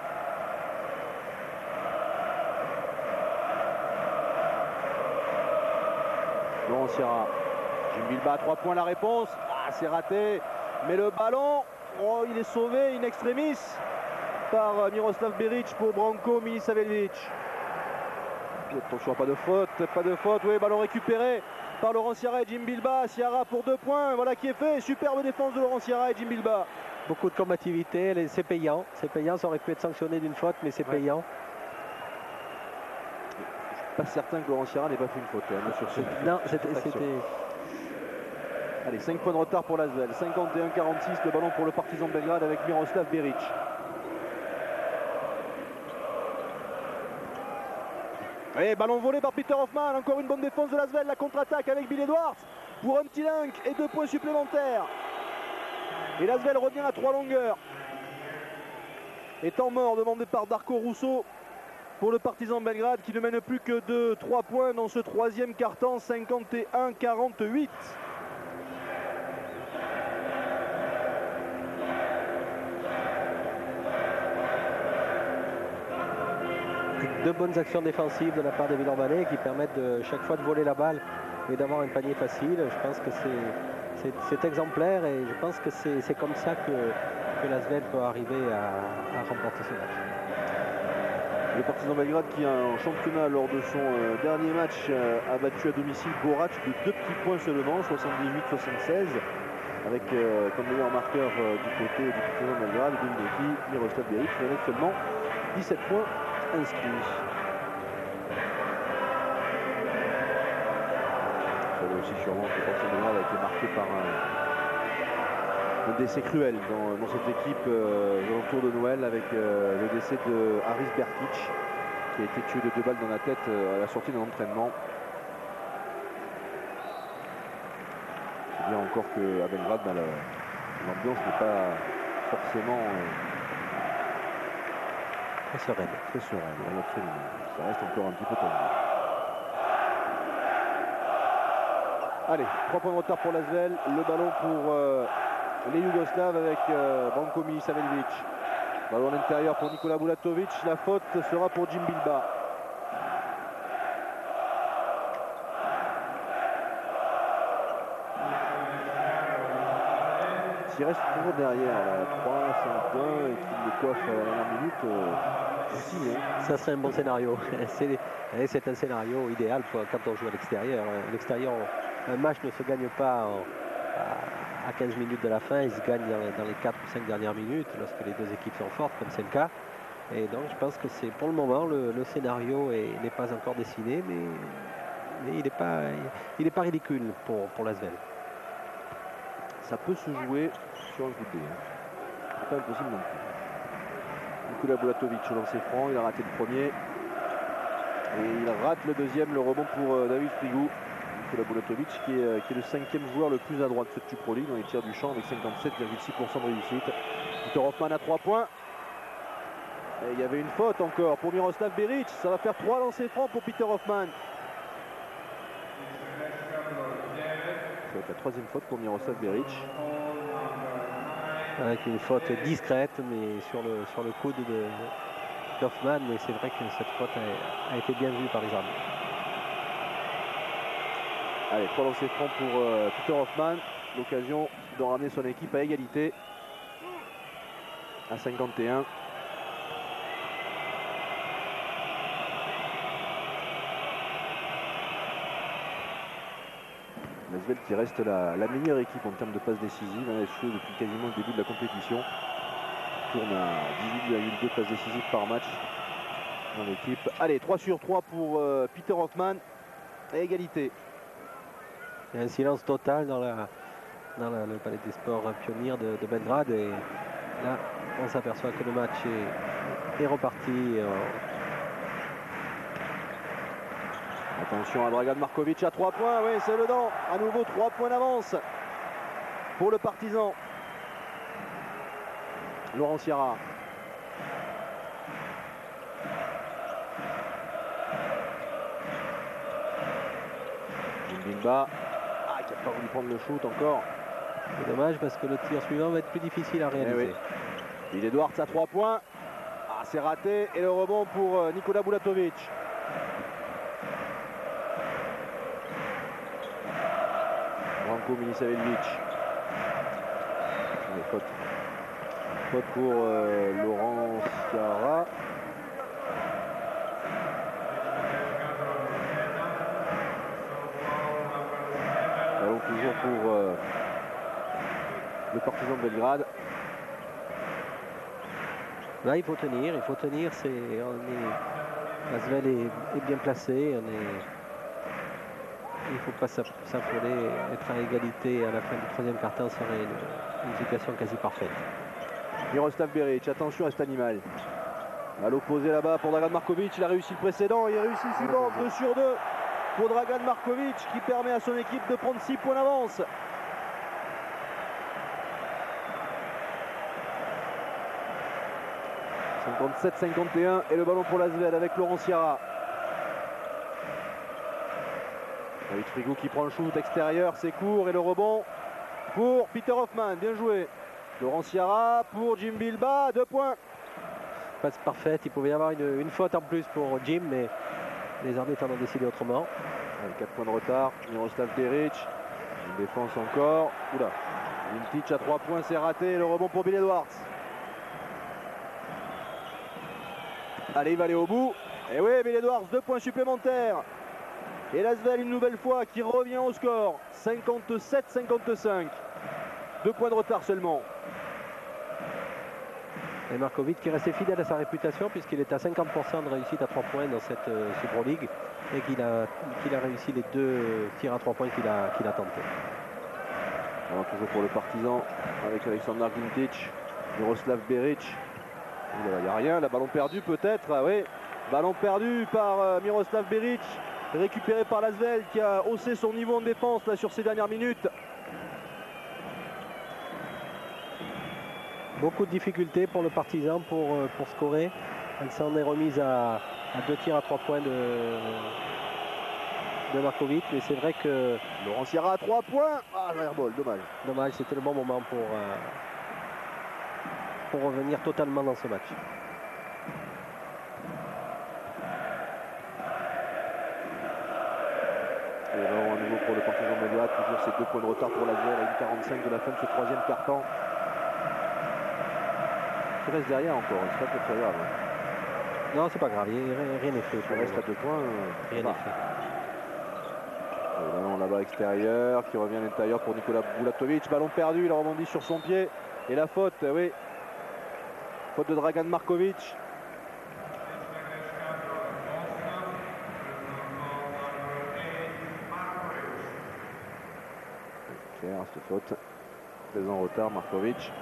Laurent Sierra. Jim Bilba à 3 points la réponse. C'est raté. Mais le ballon, il est sauvé in extremis par Miroslav Beric pour Branko Milisavljević. Attention, pas de faute. Oui, ballon récupéré par Laurent Sierra et Jim Bilba. Sierra pour 2 points. Voilà qui est fait. Superbe défense de Laurent Sierra et Jim Bilba. Beaucoup de combativité, c'est payant. C'est payant, ça aurait pu être sanctionné d'une faute, mais c'est payant. Je suis pas certain que Laurent Sierra n'ait pas fait une faute sur ce. Non, c'était... Allez, 5 points de retard pour l'Asvel. 51-46, le ballon pour le Partizan de Belgrade avec Miroslav Beric. Et ballon volé par Peter Hoffman. Encore une bonne défense de l'Asvel. La contre-attaque avec Bill Edwards pour un petit link et 2 points supplémentaires. Et l'Asvel revient à 3 longueurs. Et temps mort demandé par Darko Russo. pour le Partizan Belgrade qui ne mène plus que de 3 points dans ce troisième quart-temps, 51-48. Deux bonnes actions défensives de la part des Villeurbanais qui permettent chaque fois de voler la balle et d'avoir un panier facile. Je pense que c'est exemplaire et je pense que c'est comme ça que l'Asvel peut arriver à remporter ce match. Le Partizan Belgrade qui en championnat lors de son dernier match a battu à domicile Borac de 2 petits points seulement, 78-76, avec comme meilleur marqueur du côté du Partizan Belgrade, Gundoki, Miroslav Beric, qui avait seulement 17 points inscrits. Vous savez aussi sûrement que le Partizan Belgrade a été marqué par un décès cruel dans cette équipe aux alentours de Noël avec le décès de Haris Berkic qui a été tué de 2 balles dans la tête à la sortie d'un entraînement. C'est bien encore qu'à Belgrade, l'ambiance n'est pas forcément très sereine. Très sereine, absolument. Ça reste encore un petit peu tendu. Allez, 3 points de retard pour l'Asvel. Le ballon pour les Yougoslaves avec Branko Milisaveljic. Ballon à l'intérieur pour Nikola Bulatovic. La faute sera pour Jim Bilba. S'il reste toujours derrière, 3-5 points et qu'il le coiffe à la dernière minute, ça serait un bon scénario. C'est un scénario idéal quand on joue à l'extérieur. À l'extérieur, un match ne se gagne pas à 15 minutes de la fin, il se gagne dans les 4 ou 5 dernières minutes lorsque les deux équipes sont fortes, comme c'est le cas. Et donc je pense que c'est pour le moment le scénario n'est pas encore dessiné, mais il n'est pas ridicule pour l'Asvel. Ça peut se jouer sur un coup de dé. C'est pas impossible non plus. Nikola Bulatovic au lancer franc, il a raté le premier. Et il rate le deuxième, le rebond pour David Frigou. Nikola Bulatovic qui est le 5e joueur le plus à droite de cette Pro League dans les tirs du champ avec 57,6% de réussite. Peter Hoffmann à 3 points. Et il y avait une faute encore pour Miroslav Beric. Ça va faire 3 lancers francs pour Peter Hoffmann. Ça va être la 3e faute pour Miroslav Beric. Avec une faute discrète, mais sur le coude d'Hoffmann. Mais c'est vrai que cette faute a été bien vue par les arbitres. Allez, 3 lancers francs pour Peter Hoffmann. L'occasion de ramener son équipe à égalité. À 51. L'Asvel qui reste la meilleure équipe en termes de passes décisives. Elle a joué depuis quasiment le début de la compétition. Tourne à 18,2 passes décisives par match dans l'équipe. Allez, 3 sur 3 pour Peter Hoffmann. À égalité. Il y a un silence total dans le palais des sports pionniers de Belgrade. Et là, on s'aperçoit que le match est reparti. Attention à Dragan Markovic à 3 points, oui c'est le dent, à nouveau 3 points d'avance pour le Partizan. Laurent Sierra. Mbimba, qui n'a pas voulu prendre le shoot encore. C'est dommage parce que le tir suivant va être plus difficile à réaliser. Oui. Bill Edwards à 3 points, c'est raté et le rebond pour Nikola Bulatovic. Branko Milisaveljic. Faute pour Laurent Sierra. Ballon toujours pour le Partizan de Belgrade. Là, il faut tenir. L'Asvel est bien placé. Il ne faut pas s'affoler. Être à égalité à la fin du troisième quart-temps serait une situation quasi parfaite. Miroslav Beric, attention à cet animal. À l'opposé là-bas pour Dragan Markovic, il a réussi le précédent, il réussit le suivant, 2 sur 2 pour Dragan Markovic qui permet à son équipe de prendre 6 points d'avance. 57-51 et le ballon pour l'Asvel avec Laurent Sierra. David Frigo qui prend le shoot extérieur, c'est court et le rebond pour Peter Hoffman, bien joué. Laurent Sierra pour Jim Bilba, 2 points. Passe parfaite, il pouvait y avoir une faute en plus pour Jim, mais les arbitres en ont décidé autrement. Avec 4 points de retard, Miroslav Beric, une défense encore. Oula, Vintage à 3 points, c'est raté, le rebond pour Bill Edwards. Allez, il va aller au bout. Et oui, Bill Edwards, 2 points supplémentaires. Et l'Asvel une nouvelle fois qui revient au score, 57-55. 2 points de retard seulement. Et Markovic qui est resté fidèle à sa réputation puisqu'il est à 50% de réussite à 3 points dans cette Super League et qu'il a réussi les 2 tirs à 3 points qu'il a tentés. Alors toujours pour le Partizan avec Alexander Vintage, Miroslav Beric. Il n'y a rien, la ballon perdu peut-être. Ah oui, ballon perdu par Miroslav Beric, récupéré par l'Asvel qui a haussé son niveau en défense là, sur ces dernières minutes. Beaucoup de difficultés pour le Partizan pour scorer. Elle s'en est remise à 2 tirs à 3 points de Markovic, mais c'est vrai que Laurent Sierra à 3 points. Ah, l'airball, dommage. Dommage, c'était le bon moment pour revenir totalement dans ce match. Et alors, à nouveau pour le Partizan Belgrade, toujours ces 2 points de retard pour l'Asvel à 1,45 de la fin de ce 3e quart-temps. Il reste derrière encore, c'est pas très grave. Non, c'est pas grave, rien n'est fait. Il reste à 2 points. Rien n'est fait. Le ballon là-bas extérieur qui revient à l'intérieur pour Nikola Bulatovic. Ballon perdu, il rebondit sur son pied. Et la faute, oui. Faute de Dragan Markovic. Claire, cette faute. Très en retard, Markovic.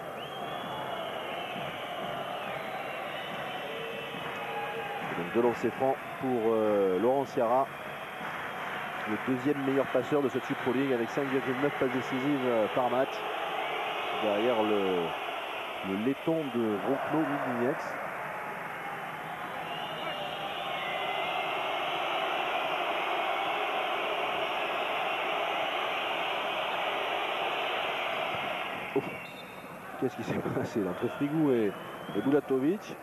Donc 2 lancers francs pour Laurent Sierra, le 2e meilleur passeur de cette Super League avec 5,9 passes décisives par match. Derrière le laiton de Rokno Lignieks. Oh. Qu'est-ce qui s'est passé là entre Frigou et Bulatovic?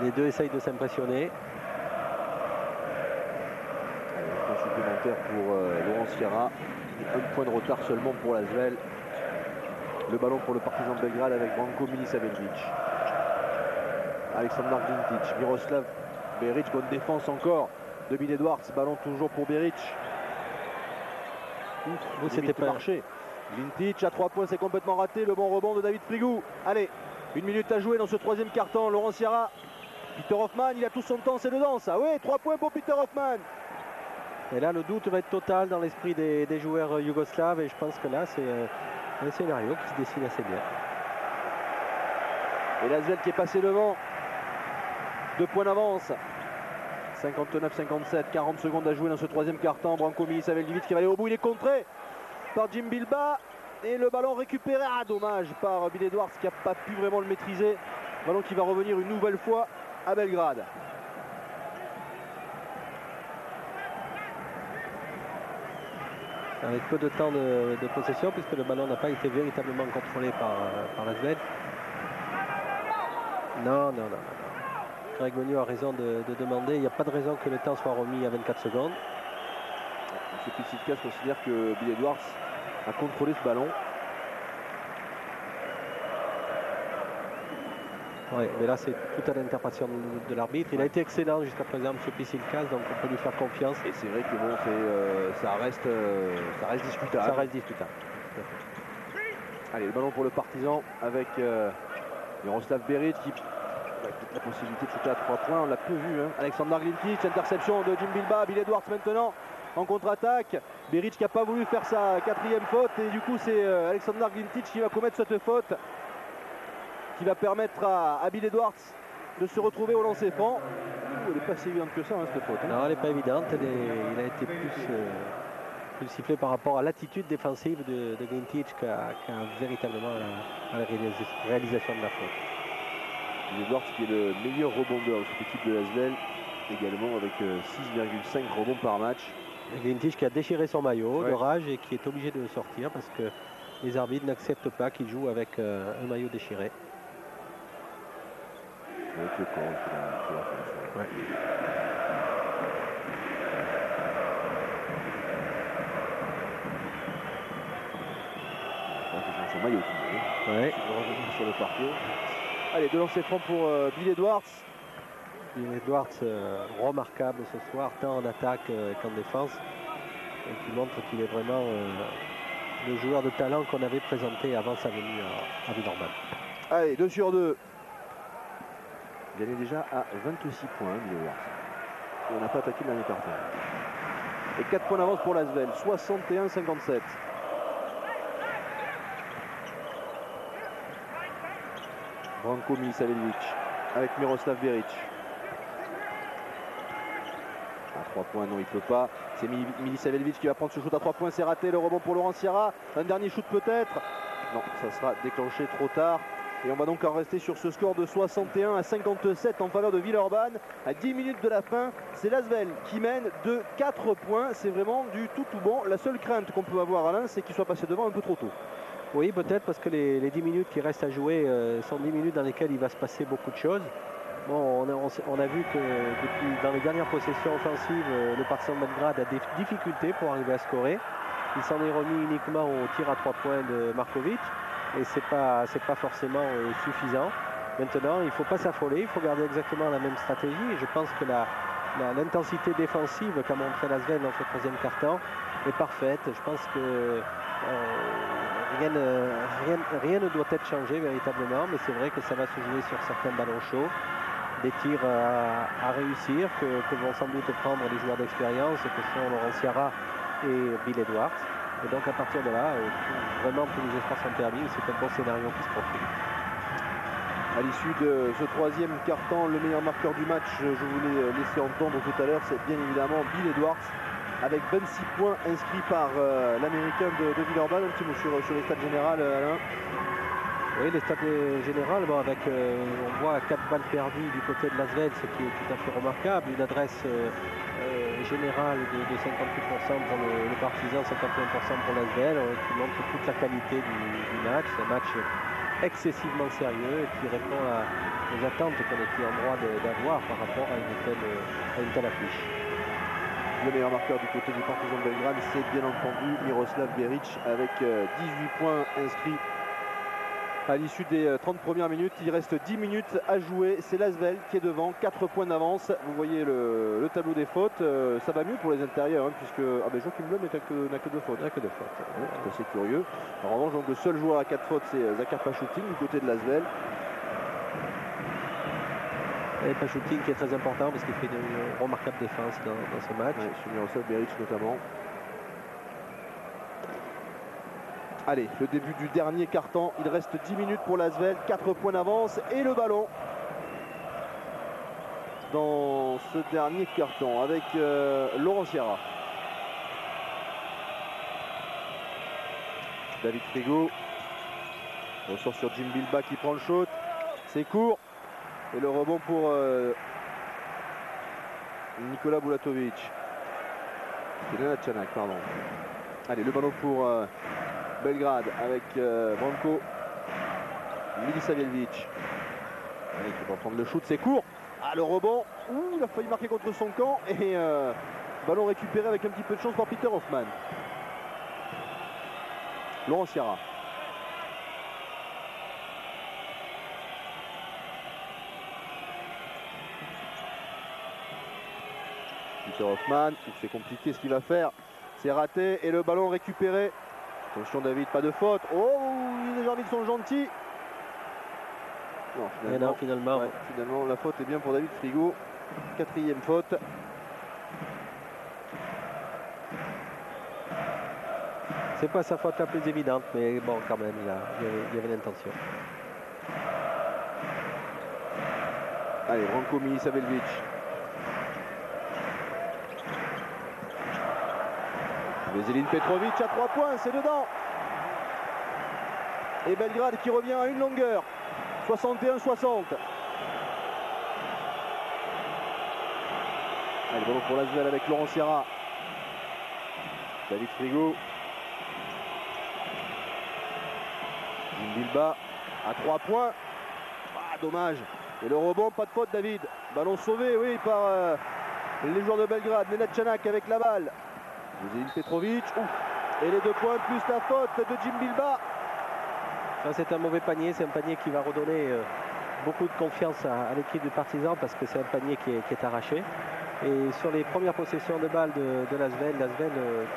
Les deux essayent de s'impressionner. Un point supplémentaire pour Laurent Sierra. Et 1 point de retard seulement pour l'Asvel. Le ballon pour le Partizan Belgrade avec Branko Milisavic. Alexander Vintage, Miroslav Beric, bonne défense encore de Bill Edwards. Ballon toujours pour Beric. C'était pas marché. Vintage à 3 points, c'est complètement raté. Le bon rebond de David Frigou. Allez, 1 minute à jouer dans ce 3e quart-temps. Laurent Sierra. Peter Hoffman, il a tout son temps, c'est dedans ça. Oui, 3 points pour Peter Hoffman. Et là, le doute va être total dans l'esprit des joueurs yougoslaves. Et je pense que là, c'est un scénario qui se dessine assez bien. Et l'Asvel qui est passé devant. 2 points d'avance. 59-57, 40 secondes à jouer dans ce 3e quart-temps. Branko Milisavic qui va aller au bout. Il est contré par Jim Bilba. Et le ballon récupéré, dommage, par Bill Edwards qui n'a pas pu vraiment le maîtriser. Ballon qui va revenir une nouvelle fois à Belgrade. Avec peu de temps de possession, puisque le ballon n'a pas été véritablement contrôlé par l'Asvel. Non. Greg Monio a raison de demander. Il n'y a pas de raison que le temps soit remis à 24 secondes. M. Pisicas considère que Bill Edwards a contrôlé ce ballon. Oui, mais là c'est tout à l'interprétation de l'arbitre. Il a été excellent jusqu'à présent, M. Pisicas, donc on peut lui faire confiance. Et c'est vrai que bon, ça reste discutable. Ça reste discutable. Allez, le ballon pour le Partizan avec Miroslav Beric qui a la possibilité de shooter à 3 points. On l'a peu vu. Alexander Glintic, interception de Jim Bilba. Bill Edwards maintenant en contre-attaque. Beric qui n'a pas voulu faire sa 4e faute. Et du coup, c'est Alexander Glintic qui va commettre cette faute, qui va permettre à Bill Edwards de se retrouver au lancer franc. Elle n'est pas si évidente que ça, cette faute. Non, elle n'est pas évidente. Il a été plus sifflé par rapport à l'attitude défensive de Glintic qu'à véritablement à la réalisation de la faute. Bill Edwards qui est le meilleur rebondeur de cette équipe de l'Asvel, également avec 6,5 rebonds par match. Glintich qui a déchiré son maillot de rage et qui est obligé de le sortir parce que les arbitres n'acceptent pas qu'il joue avec un maillot déchiré. Avec le corps, ouais. Son maillot tout le monde. Ouais. Sur le parquet. Allez, de lancer franc pour Bill Edwards. Bill Edwards, remarquable ce soir, tant en attaque qu'en défense, et qui montre qu'il est vraiment le joueur de talent qu'on avait présenté avant sa venue à Villeurbanne. Allez, 2 sur 2. Il est déjà à 26 points, Bill Edwards. Et on n'a pas attaqué le dernier quart-temps. Et 4 points d'avance pour l'Asvel, 61-57. Branko Milisaveljic avec Miroslav Beric. À 3 points, non, il ne peut pas. C'est Milisaveljic qui va prendre ce shoot à 3 points. C'est raté. Le rebond pour Laurent Sierra. Un dernier shoot peut-être. Non, ça sera déclenché trop tard. Et on va donc en rester sur ce score de 61-57 en faveur de Villeurbanne. À 10 minutes de la fin, c'est l'Asvel qui mène de 4 points. C'est vraiment du tout bon. La seule crainte qu'on peut avoir, Alain, c'est qu'il soit passé devant un peu trop tôt. Oui, peut-être parce que les 10 minutes qui restent à jouer sont 10 minutes dans lesquelles il va se passer beaucoup de choses. Bon, on a vu que dans les dernières possessions offensives, le Partizan Belgrade a des difficultés pour arriver à scorer. Il s'en est remis uniquement au tir à 3 points de Markovic et c'est pas forcément suffisant. Maintenant, il ne faut pas s'affoler, il faut garder exactement la même stratégie. Et je pense que l'intensité défensive qu'a montré l'Asvel dans ce troisième quart-temps est parfaite. Je pense que rien ne doit être changé véritablement, mais c'est vrai que ça va se jouer sur certains ballons chauds, des tirs à réussir que vont sans doute prendre les joueurs d'expérience que sont Laurent Sierra et Bill Edwards. Et donc à partir de là, vraiment tous les espoirs sont permis, c'est un bon scénario qui se profile. À l'issue de ce troisième quart-temps, le meilleur marqueur du match, je vous l'ai laissé entendre tout à l'heure, c'est bien évidemment Bill Edwards, avec 26 points inscrits par l'Américain de Villeurbanne. Un petit mot sur les stats générales, Alain. Oui, les stats générales, bon, avec, on voit 4 balles perdues du côté de l'Asvel, ce qui est tout à fait remarquable. Une adresse générale de 58% pour le Partizan, 51% pour l'Asvel, qui montre toute la qualité du match. C'est un match excessivement sérieux et qui répond aux attentes qu'on était en droit d'avoir par rapport à une telle affiche. Le meilleur marqueur du côté du Partizan de Belgrade, c'est bien entendu Miroslav Beric avec 18 points inscrits à l'issue des 30 premières minutes. Il reste 10 minutes à jouer. C'est l'Asvel qui est devant, 4 points d'avance. Vous voyez le tableau des fautes. Ça va mieux pour les intérieurs, hein, puisque Joachim Blum n'a que 2 fautes. C'est assez curieux. En revanche, donc, le seul joueur à 4 fautes, c'est Zakar Pachutin du côté de l'Asvel. Et Pachutin qui est très important parce qu'il fait une remarquable défense dans ce match. Ouais, sur Miroslav Beric notamment. Allez, le début du dernier quart-temps. Il reste 10 minutes pour l'Asvel, 4 points d'avance et le ballon dans ce dernier quart-temps avec Laurent Sierra. David Frigo ressort sur Jim Bilba qui prend le shoot. C'est court. Et le rebond pour Nikola Bulatovic. C'est Nenad Chanak, pardon. Allez, le ballon pour Belgrade avec Branko Milisaveljic. Qui va prendre le shoot, c'est court. Ah, le rebond. Ouh, il a failli marquer contre son camp. Et ballon récupéré avec un petit peu de chance par Peter Hoffman. Laurent Sierra. Peter Hoffman, c'est compliqué ce qu'il va faire. C'est raté et le ballon récupéré. Attention David, pas de faute. Oh, les arbitres sont gentils. Non, finalement, la faute est bien pour David Frigo. 4e faute. C'est pas sa faute la plus évidente, mais bon, quand même, il y avait l'intention. Allez, Branko Milisaveljic. Veselin Petrovic à 3 points, c'est dedans. Et Belgrade qui revient à une longueur. 61-60. Allez, ballon pour l'Asvel avec Laurent Sierra. David Frigo. Jim Bilba à 3 points. Ah, dommage. Et le rebond, pas de faute, David. Ballon sauvé, oui, par les joueurs de Belgrade. Nenad Čanak avec la balle. Veselin Petrovic. Et les 2 points plus la faute de Jim Bilba. C'est un mauvais panier. C'est un panier qui va redonner beaucoup de confiance à l'équipe du Partizan parce que c'est un panier qui est arraché. Et sur les premières possessions de balles de l'Asvel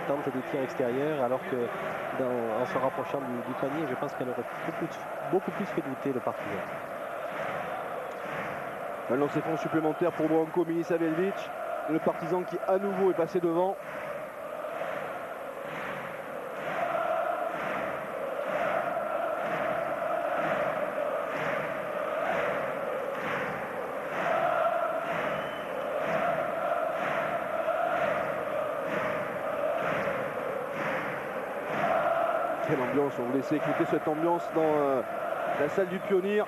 tente des tirs extérieurs alors que en se rapprochant du panier, je pense qu'elle aurait beaucoup plus fait douter le Partizan. Un lancer franc supplémentaire pour Branko Milisaveljic. Le Partizan qui à nouveau est passé devant. Quelle ambiance, on vous laisse écouter cette ambiance dans la salle du Pionnier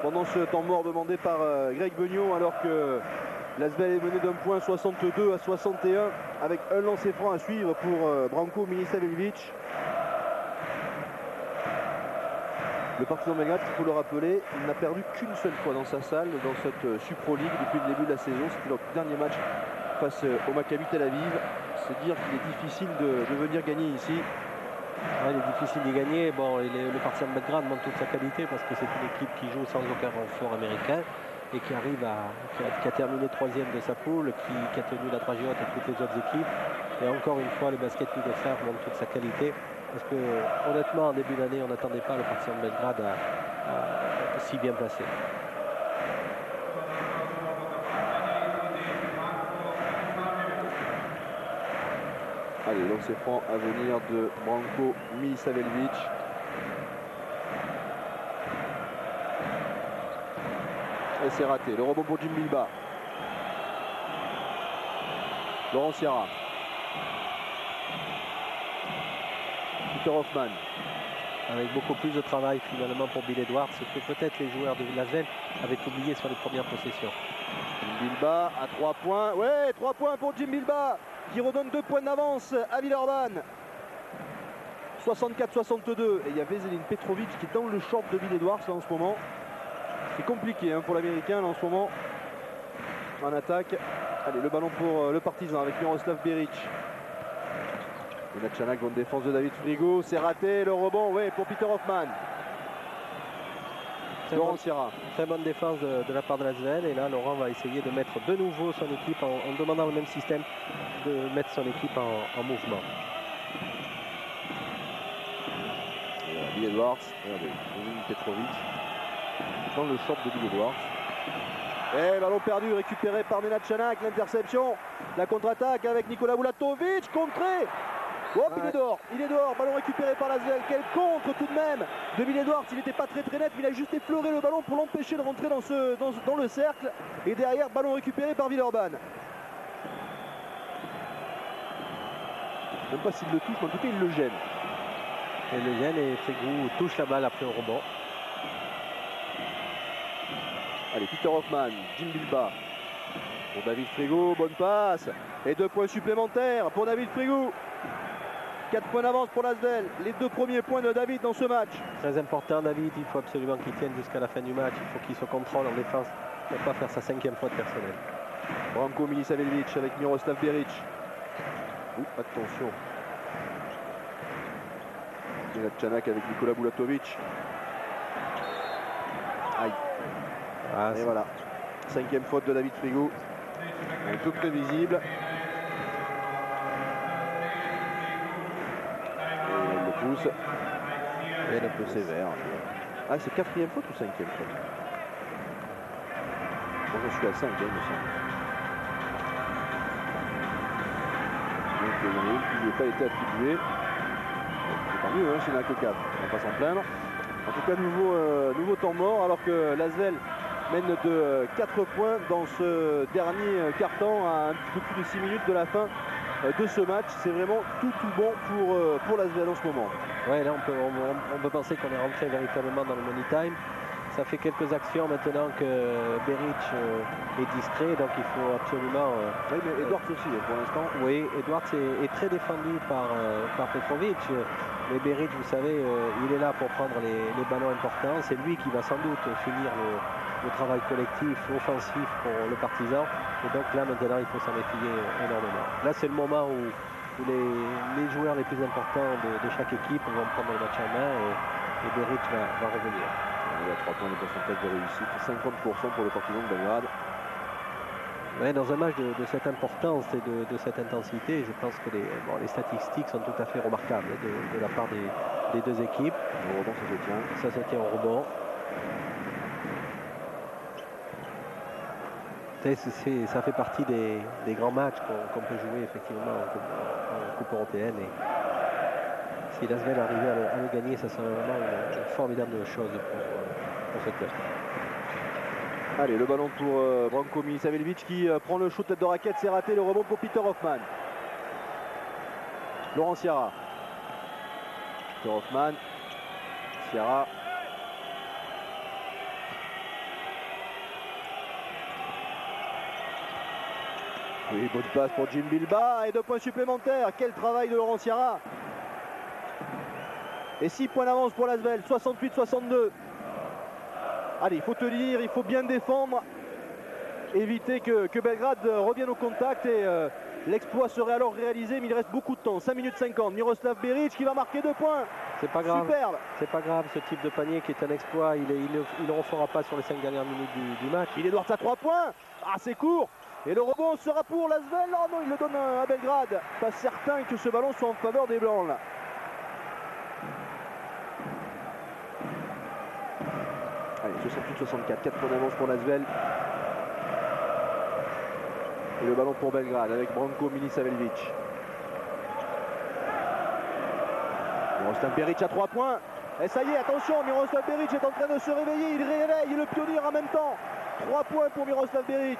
pendant ce temps mort demandé par Greg Beugnot alors que l'Asvel est mené d'un point 62 à 61 avec un lancer franc à suivre pour Branko Milisaveljic. Le Partizan Belgrade, il faut le rappeler, il n'a perdu qu'une seule fois dans sa salle dans cette Supro League depuis le début de la saison. C'était leur dernier match face au Maccabi Tel Aviv. C'est dire qu'il est difficile de venir gagner ici. Ouais, il est difficile d'y gagner. Bon, le Partizan Belgrade montre toute sa qualité parce que c'est une équipe qui joue sans aucun renfort américain et qui a terminé 3e de sa poule, qui a tenu la dragée haute à toutes les autres équipes. Et encore une fois, le basket Yougoslave montre toute sa qualité parce que honnêtement, en début d'année, on n'attendait pas le Partizan Belgrade à si bien placé. Allez, lancer franc à venir de Branko Milisaveljic. Et c'est raté. Le rebond pour Jim Bilba. Laurent Sierra. Peter Hoffman. Avec beaucoup plus de travail finalement pour Bill Edwards, ce que peut-être les joueurs de l'Asvel avaient oublié sur les premières possessions. Jim Bilba à 3 points. Ouais, 3 points pour Jim Bilba qui redonne 2 points d'avance à Villeurbanne. 64-62. Et il y a Veselin Petrovic qui est dans le short de Bill Edwards là, en ce moment. C'est compliqué pour l'Américain en ce moment. En attaque. Allez, le ballon pour le Partizan avec Miroslav Beric. Nenad Čanak, bonne défense de David Frigo. C'est raté. Le rebond, ouais, pour Peter Hoffman. Laurent Sierra. Très bonne défense de la part de l'Asvel. Et là, Laurent va essayer de mettre de nouveau son équipe en demandant au même système de mettre son équipe en mouvement. Bill Edwards. Regardez, Veselin Petrovic. Dans le short de Bill Edwards. Et ballon perdu, récupéré par Nenad Čanak. L'interception. La contre-attaque avec Nikola Vulatovic. Contré. Hop, ouais. Il est dehors, ballon récupéré par l'Asvel. Quel contre tout de même de Bill Edwards. Il n'était pas très net, mais il a juste effleuré le ballon pour l'empêcher de rentrer dans le cercle. Et derrière, ballon récupéré par Villeurbanne. Même pas s'il le touche, mais en tout cas il le gêne. Et le gêne et Frigo touche la balle après un rebond. Allez, Peter Hoffman, Jim Bilba. Pour David Frigo, bonne passe. Et 2 points supplémentaires pour David Frigo. 4 points d'avance pour l'Asvel. Les 2 premiers points de David dans ce match. Très important, David. Il faut absolument qu'il tienne jusqu'à la fin du match. Il faut qu'il se contrôle en défense pour ne pas faire sa 5e faute personnelle. Branko Milisaveljic avec Miroslav Beric. Attention. Nenad Čanak avec Nikola Vulatovic. Aïe. Et voilà. 5e faute de David Frigo. Un peu prévisible. Pousse. Et un peu sévère. Ah, c'est 4e faute ou 5e faute? Bon, je suis à 5, il me semble. Donc, il y en a une qui n'a pas été attribuée. C'est tant mieux, s'il n'y en a que 4. On va pas s'en plaindre. En tout cas, nouveau temps mort, alors que l'Asvel mène de 4 points dans ce dernier quart-temps à un petit peu plus de 6 minutes de la fin de ce match. C'est vraiment tout bon pour l'Asvel en ce moment. Ouais, là on peut penser qu'on est rentré véritablement dans le money time. ça fait quelques actions maintenant que Beric est discret, donc il faut absolument... oui, mais Edwards aussi, pour l'instant. Oui, Edwards est très défendu par Petrovic. Mais Beric, vous savez, il est là pour prendre les ballons importants. C'est lui qui va sans doute finir le travail collectif, offensif pour le Partizan. Et donc là, maintenant, il faut s'en méfier énormément. Là, c'est le moment où les joueurs les plus importants de chaque équipe vont prendre le match en main et Beric va revenir. Il y a 3 points de pourcentage de réussite, 50% pour le Partizan de Belgrade. Ouais, dans un match de cette importance et de cette intensité, je pense que les statistiques sont tout à fait remarquables de la part des deux équipes. Au rebond, ça se tient. Ça se tient au rebond. Ça fait partie des grands matchs qu'on peut jouer effectivement en Coupe européenne. Et si l'Asvel arrivait à le gagner, ça serait vraiment une formidable chose pour ce club. Allez, le ballon pour Branko Milisaveljic qui prend le shoot tête de raquette, c'est raté, le rebond pour Peter Hoffmann. Laurent Sierra. Peter Hoffmann. Sierra. Oui, bonne passe pour Jim Bilba et 2 points supplémentaires. Quel travail de Laurent Sierra. Et 6 points d'avance pour l'Asvel, 68-62. Allez, il faut tenir, il faut bien défendre, éviter que Belgrade revienne au contact et l'exploit serait alors réalisé, mais il reste beaucoup de temps, 5 minutes 50. Miroslav Beric qui va marquer 2 points. C'est pas grave. Superbe. C'est pas grave, ce type de panier qui est un exploit, il ne le refera pas sur les 5 dernières minutes du match. Il est droit à 3 points. Ah, c'est court. Et le rebond sera pour l'Asvel. Oh non, il le donne à Belgrade. Pas certain que ce ballon soit en faveur des Blancs là. Allez, 68-64, 4 points d'avance pour l'Asvel. Et le ballon pour Belgrade avec Branko Milisaveljic. Miroslav Beric à 3 points. Et ça y est, attention, Miroslav Beric est en train de se réveiller. Il réveille le pionnier en même temps. 3 points pour Miroslav Beric.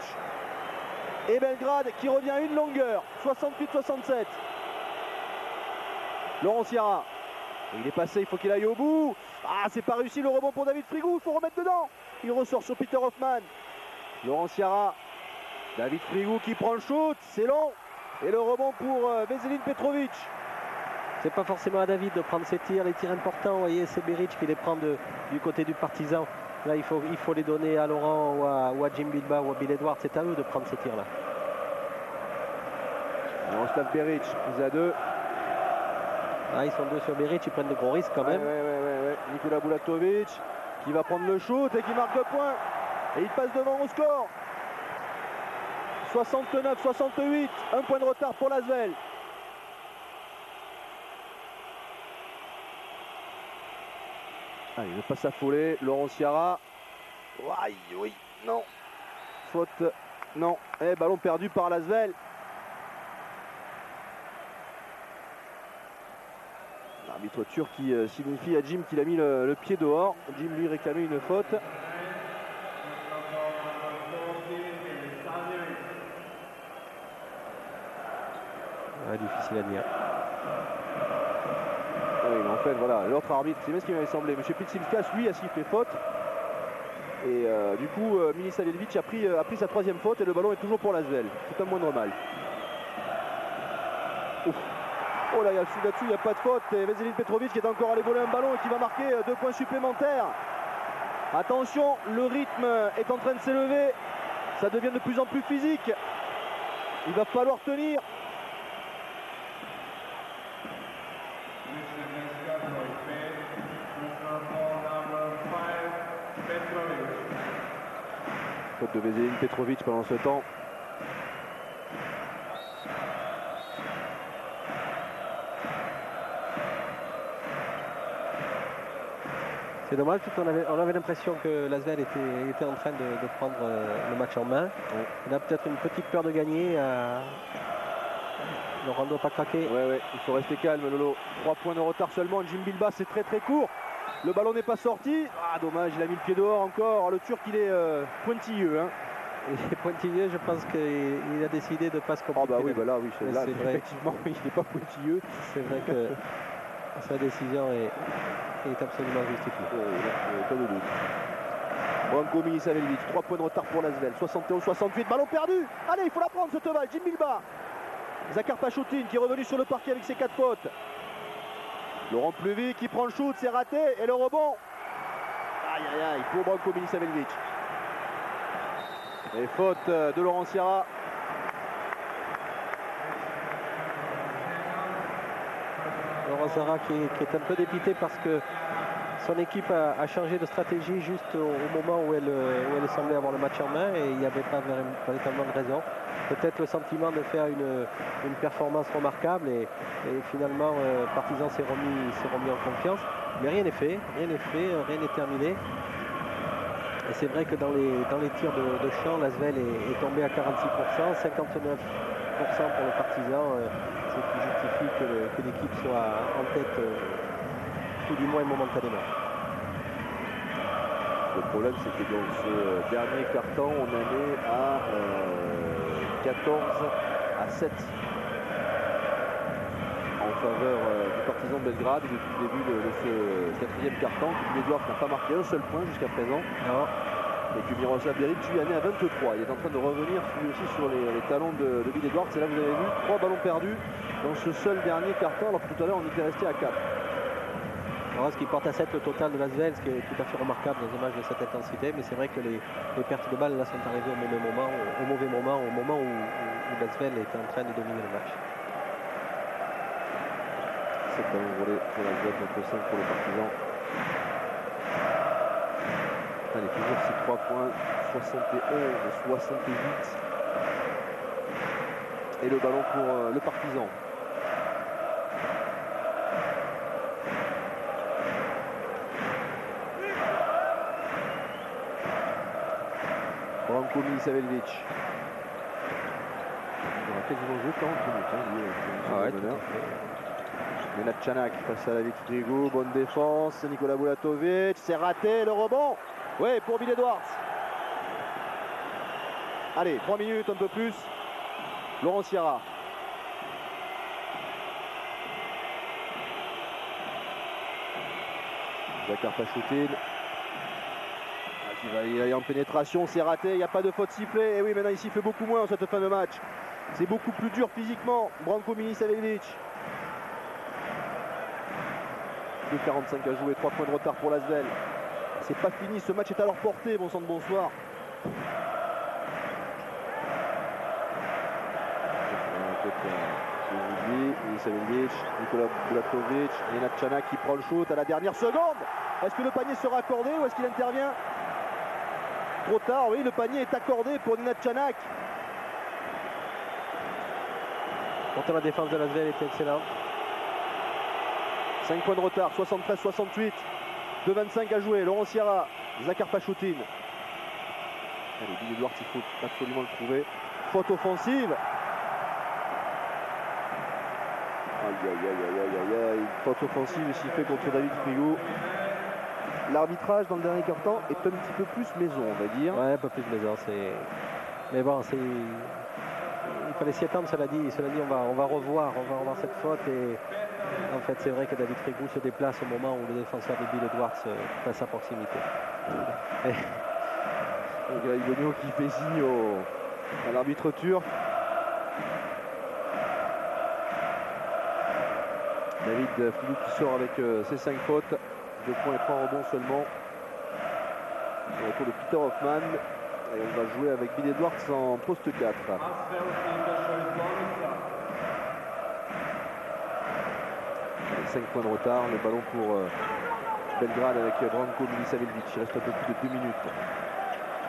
Et Belgrade qui revient à une longueur. 68-67. Laurent Sierra. Il est passé, il faut qu'il aille au bout. Ah, c'est pas réussi le rebond pour David Frigou, il faut remettre dedans. Il ressort sur Peter Hoffmann. Laurent Sierra. David Frigou qui prend le shoot, c'est long. Et le rebond pour Veselin Petrovic. C'est pas forcément à David de prendre ses tirs, les tirs importants. Vous voyez, c'est Beric qui les prend du côté du Partizan. Là, il faut les donner à Laurent ou à Jim Bilba ou à Bill Edwards. C'est à eux de prendre ces tirs-là. Miroslav Beric, prise à 2. Ah, ils sont 2 sur Beric, ils prennent de gros risques quand même. Ouais. Nikola Bulatovic qui va prendre le shoot et qui marque 2 points. Et il passe devant au score. 69-68, 1 point de retard pour l'Asvel. Allez, ne pas s'affoler. Laurent Sierra. Aïe, oui, non. Faute, non. Et ballon perdu par l'Asvel. L'arbitre turc qui signifie à Jim qu'il a mis le pied dehors. Jim lui réclamait une faute. Ouais, difficile à dire. Oui, mais en fait, voilà, l'autre arbitre, c'est bien ce qui m'avait semblé. M. Pitsilkas, lui, a sifflé faute. Et du coup, Milisaveljic a pris sa 3e faute et le ballon est toujours pour l'Asvel. C'est un moindre mal. Ouf. Oh là, là-dessus, il n'y a pas de faute. Et Veselin Petrovic qui est encore allé voler un ballon et qui va marquer 2 points supplémentaires. Attention, le rythme est en train de s'élever. Ça devient de plus en plus physique. Il va falloir tenir. Faute de Veselin Petrovic pendant ce temps. C'est dommage, parce qu'on avait l'impression que l'Asvel était en train de prendre le match en main. Ouais. Il a peut-être une petite peur de gagner. Laurent ne doit pas craquer. Ouais, il faut rester calme, Lolo. 3 points de retard seulement. Jim Bilba, c'est très très court. Le ballon n'est pas sorti. Ah, dommage, il a mis le pied dehors encore. Le Turc, il est pointilleux. Hein. Il est pointilleux, je pense qu'il a décidé de ne pas se compliquer. Ah bah oui, bah là, oui, là, c'est vrai. Effectivement, il n'est pas pointilleux. C'est vrai que sa décision est absolument justifiée. Pas de doute. Branko Milisaveljic, 3 points de retard pour l'Asvel. 71-68, ballon perdu. Allez, il faut la prendre ce Teval. Jim Bilba. Zakar Pachoutine qui est revenu sur le parquet avec ses 4 fautes. Laurent Pluvy qui prend le shoot, c'est raté. Et le rebond. Aïe aïe aïe, pour Branko Milisaveljic. Et faute de Laurent Sierra. Laurent Sierra qui est un peu dépité parce que son équipe a changé de stratégie juste au moment où elle semblait avoir le match en main et il n'y avait pas véritablement de raison. Peut-être le sentiment de faire une performance remarquable et finalement Partizan s'est remis en confiance. Mais rien n'est fait, rien n'est terminé. Et c'est vrai que dans les tirs de champ, l'Asvel est tombé à 46%, 59% pour le Partizan, ce qui justifie que l'équipe soit en tête tout du moins momentanément. Le problème c'est que dans ce dernier quart-temps, on en est à 14-7 en faveur du Partizan de Belgrade depuis le début de ce quatrième quart-temps. Edouard n'a pas marqué un seul point jusqu'à présent. Non. Et que Miroslav Beric lui en est à 23. Il est en train de revenir lui aussi sur les talons de Bill Edwards. Et là vous avez vu 3 ballons perdus dans ce seul dernier quart-temps, alors que tout à l'heure on était resté à 4. Alors, ce qui porte à 7 le total de l'Asvel, ce qui est tout à fait remarquable dans un match de cette intensité, mais c'est vrai que les pertes de balles là sont arrivées au mauvais moment où l'Asvel est en train de dominer le match. 7 ballons volés pour l'Asvel, contre 5 pour le Partizan. Allez, toujours ces 3 points, 71-68. Et le ballon pour le Partizan. Branko Milisaveljic. Il aura quasiment joué 40 minutes. Nenad Čanak face à David Frigo, bonne défense, Nikola Bulatovic, c'est raté, le rebond. Oui, pour Bill Edwards. Allez, 3 minutes, un peu plus. Laurent Sierra. Zakar Pachoutine. Il va y aller en pénétration, c'est raté, il n'y a pas de faute sifflée. Et oui, maintenant il siffle beaucoup moins en cette fin de match. C'est beaucoup plus dur physiquement. Branko Milisaveljic. 2,45 à jouer, 3 points de retard pour l'Asvel. C'est pas fini, ce match est à leur portée, bon sang de bonsoir. Milisaveljic, Nikola Bulatovic, Nenad Čanak qui prend le shoot à la dernière seconde. Est-ce que le panier sera accordé ou est-ce qu'il intervient trop tard? Oui, le panier est accordé pour Nenad Čanak. Pourtant la défense de l'Asvel était excellente. 5 points de retard, 73-68. 2,25 à jouer, Laurent Sierra, Zakar Pachoutine. Allez, Bill Edwards, il faut absolument le trouver. Faute offensive. Aïe, aïe, aïe, aïe, aïe, aïe. Faute offensive sifflée contre David Frigo. L'arbitrage dans le dernier quart-temps est un petit peu plus maison, on va dire. Ouais, un peu plus maison. Mais bon, il fallait s'y attendre, cela dit, on va revoir cette faute. Et en fait, c'est vrai que David Frigo se déplace au moment où le défenseur de Bill Edwards passe à proximité. Et Greg Bogno qui fait signe à l'arbitre turc. David Frigo qui sort avec ses 5 fautes. 2 points et 3 rebonds seulement. Au retour de Peter Hoffman. Et on va jouer avec Bill Edwards en poste 4. 5 points de retard, le ballon pour Belgrade avec Branko Milisaveljic. Il reste un peu plus de 2 minutes.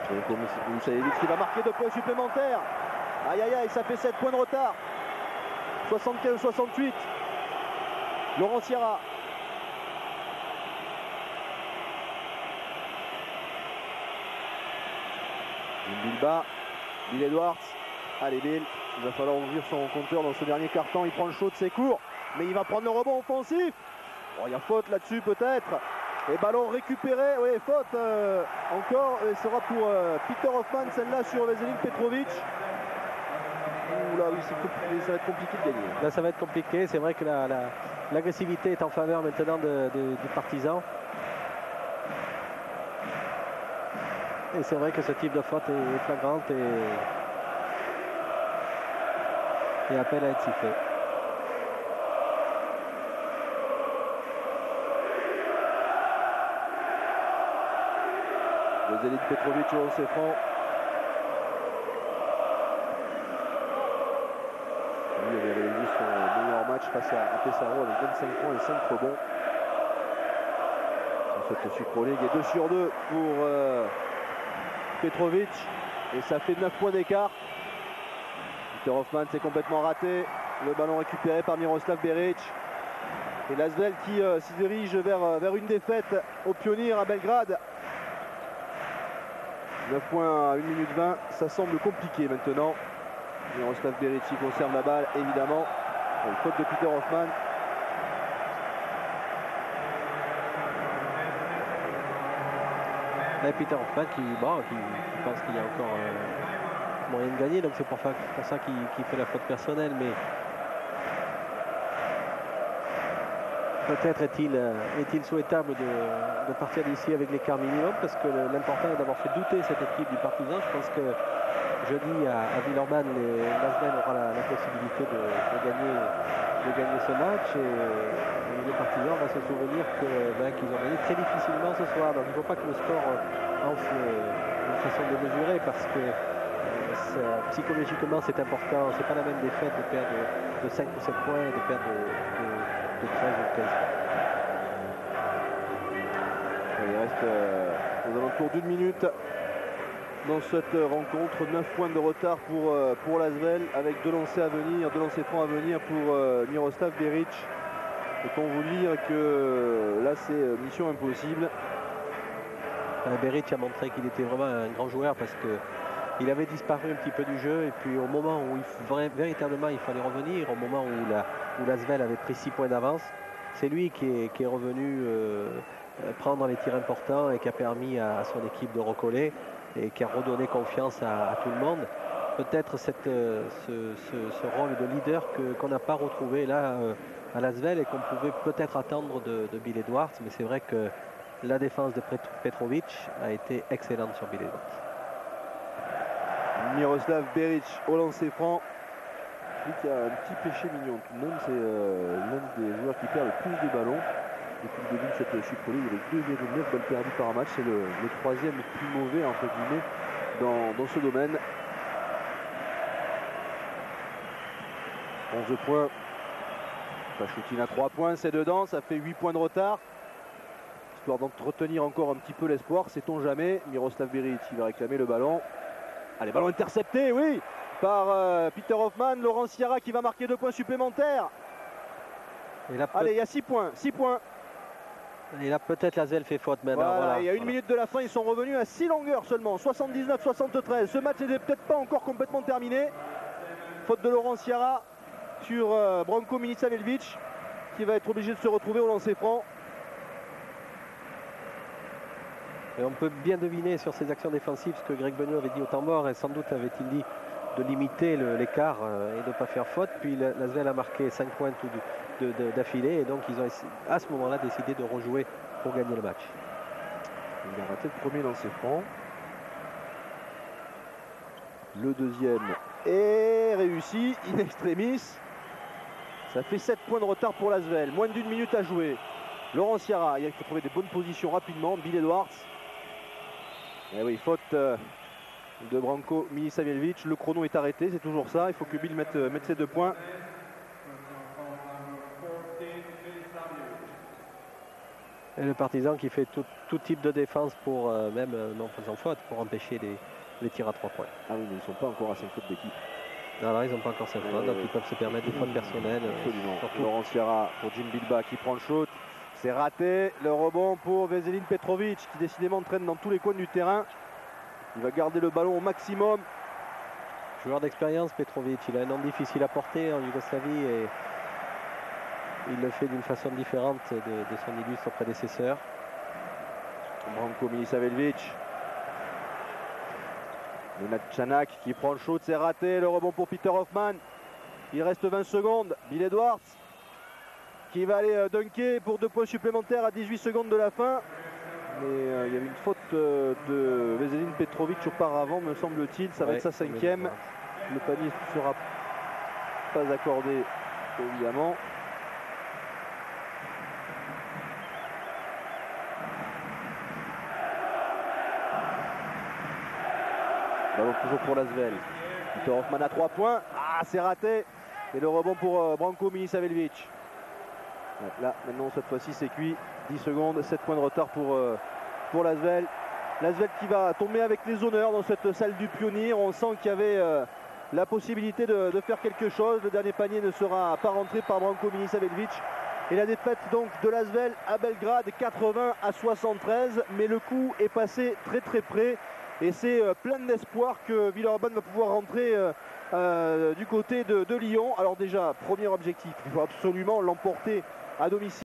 Branko Milisaveljic qui va marquer 2 points supplémentaires. Aïe aïe aïe, ça fait 7 points de retard. 75-68. Laurent Sierra. Bilba, Bill Edwards. Allez Bill, il va falloir ouvrir son compteur dans ce dernier quart-temps. Il prend le shoot, c'est court. Mais il va prendre le rebond offensif. Oh, il y a faute là-dessus peut-être. Et ballon récupéré. Oui, faute encore. Et sera pour Peter Hoffman, celle-là sur Veselin Petrovic. Ouh là, oui, ça va être compliqué de gagner. Là, ça va être compliqué. C'est vrai que l'agressivité est en faveur maintenant du Partizan. Et c'est vrai que ce type de faute est flagrante et appel à être sifflé. Veselin Petrovic au lancer franc. Lui avait réalisé son meilleur match face à Pesaro avec 25 points et 5 rebonds. Sur cette Super League et 2 sur 2 pour Petrovic. Et ça fait 9 points d'écart. Peter Hoffmann s'est complètement raté. Le ballon récupéré par Miroslav Beric. Et l'Asvel qui s'y dirige vers une défaite au Pionir à Belgrade. 9 points à 1 minute 20, ça semble compliqué maintenant. Miroslav Beric conserve la balle, évidemment. Une faute de Peter Hoffmann. Et Peter Hoffmann qui pense qu'il y a encore moyen de gagner, donc c'est pour ça qu'il fait la faute personnelle. Mais peut-être est-il souhaitable de partir d'ici avec l'écart minimum, parce que l'important est d'avoir fait douter cette équipe du Partizan. Je pense que jeudi à Villeurbanne, l'Asvel aura la possibilité de gagner ce match, et le Partizan va se souvenir qu'ils ont gagné très difficilement ce soir. Donc il ne faut pas que le score enfle d'une façon démesurée, parce que psychologiquement c'est important. C'est pas la même défaite de perdre de 5 ou 7 points et de perdre de 13 ou 15 points. Il reste aux alentours d'une minute dans cette rencontre. 9 points de retard pour l'Asvel, avec 2 lancers à venir, 2 lancers francs à venir pour Miroslav Beric. Peut-on vous dire que là c'est mission impossible. Beric a montré qu'il était vraiment un grand joueur, parce qu'il avait disparu un petit peu du jeu, et puis au moment où véritablement il fallait revenir, au moment où l'Asvel avait pris 6 points d'avance, c'est lui qui est revenu prendre les tirs importants et qui a permis à son équipe de recoller et qui a redonné confiance à tout le monde. Peut-être ce rôle de leader qu'on n'a pas retrouvé là à l'Asvel, et qu'on pouvait peut-être attendre de Bill Edwards, mais c'est vrai que la défense de Petrovic a été excellente sur Bill Edwards. Miroslav Beric au lancer franc. Lui qui a un petit péché mignon tout de même, c'est l'un des joueurs qui perd le plus de ballons depuis le début de cette Super League, avec 2,9 balles perdues par match. C'est le 3e le plus mauvais entre guillemets dans ce domaine. 11 points. Pachoutine à 3 points, c'est dedans, ça fait 8 points de retard. Histoire d'entretenir encore un petit peu l'espoir, sait-on jamais. Miroslav Beric, il va réclamer le ballon. Allez, ballon intercepté, oui, par Peter Hoffmann. Laurent Sierra qui va marquer 2 points supplémentaires. Et là, allez, il y a 6 points. Et là, peut-être l'Asvel fait faute maintenant. Voilà, il y a 1 minute de la fin, ils sont revenus à 6 longueurs seulement. 79-73. Ce match n'est peut-être pas encore complètement terminé. Faute de Laurent Sierra sur Branko Milisavevic, qui va être obligé de se retrouver au lancer franc. Et on peut bien deviner sur ces actions défensives ce que Greg Benoît avait dit au temps mort, et sans doute avait-il dit de limiter l'écart et de ne pas faire faute. Puis l'Asvel a marqué 5 points d'affilée, et donc ils ont à ce moment-là décidé de rejouer pour gagner le match. Il a raté le premier lancer franc. Le deuxième est réussi, in extremis. Ça fait 7 points de retard pour l'Asvel, moins d'1 minute à jouer. Laurent Sierra, il faut trouver des bonnes positions rapidement. Bill Edwards. Et oui, faute de Branko Milisavevic. Le chrono est arrêté, c'est toujours ça. Il faut que Bill mette ses 2 points. Et le Partizan qui fait tout type de défense pour, même non faisant faute, pour empêcher les tirs à 3 points. Ah oui, mais ils ne sont pas encore à 5 fautes d'équipe. Alors ils n'ont pas encore 5 fautes, donc ils peuvent se permettre des fautes personnelles. Absolument. Laurent Sierra pour Jim Bilbao qui prend le shoot. C'est raté. Le rebond pour Veselin Petrovic qui décidément traîne dans tous les coins du terrain. Il va garder le ballon au maximum. Joueur d'expérience, Petrovic. Il a un nom difficile à porter en Yougoslavie, et il le fait d'une façon différente de son illustre prédécesseur. Branko Milisavevic. Nenad Čanak qui prend le shoot, c'est raté. Le rebond pour Peter Hoffmann. Il reste 20 secondes. Bill Edwards qui va aller dunker pour 2 points supplémentaires à 18 secondes de la fin. mais il y avait une faute de Veselin Petrovic auparavant, me semble-t-il. Ça va être sa 5e. Le panier ne sera pas accordé, évidemment. Ballon toujours pour l'Asvel. Peter Hoffmann à 3 points. Ah, c'est raté. Et le rebond pour Branko Milisaveljic. Là, maintenant, cette fois-ci, c'est cuit. 10 secondes, 7 points de retard pour l'Asvel. L'Asvel qui va tomber avec les honneurs dans cette salle du Pionnier. On sent qu'il y avait la possibilité de faire quelque chose. Le dernier panier ne sera pas rentré par Branko Milisaveljic. Et la défaite donc de l'Asvel à Belgrade, 80-73. Mais le coup est passé très très près. Et c'est plein d'espoir que Villeurbanne va pouvoir rentrer du côté de Lyon. Alors déjà, premier objectif, il faut absolument l'emporter à domicile.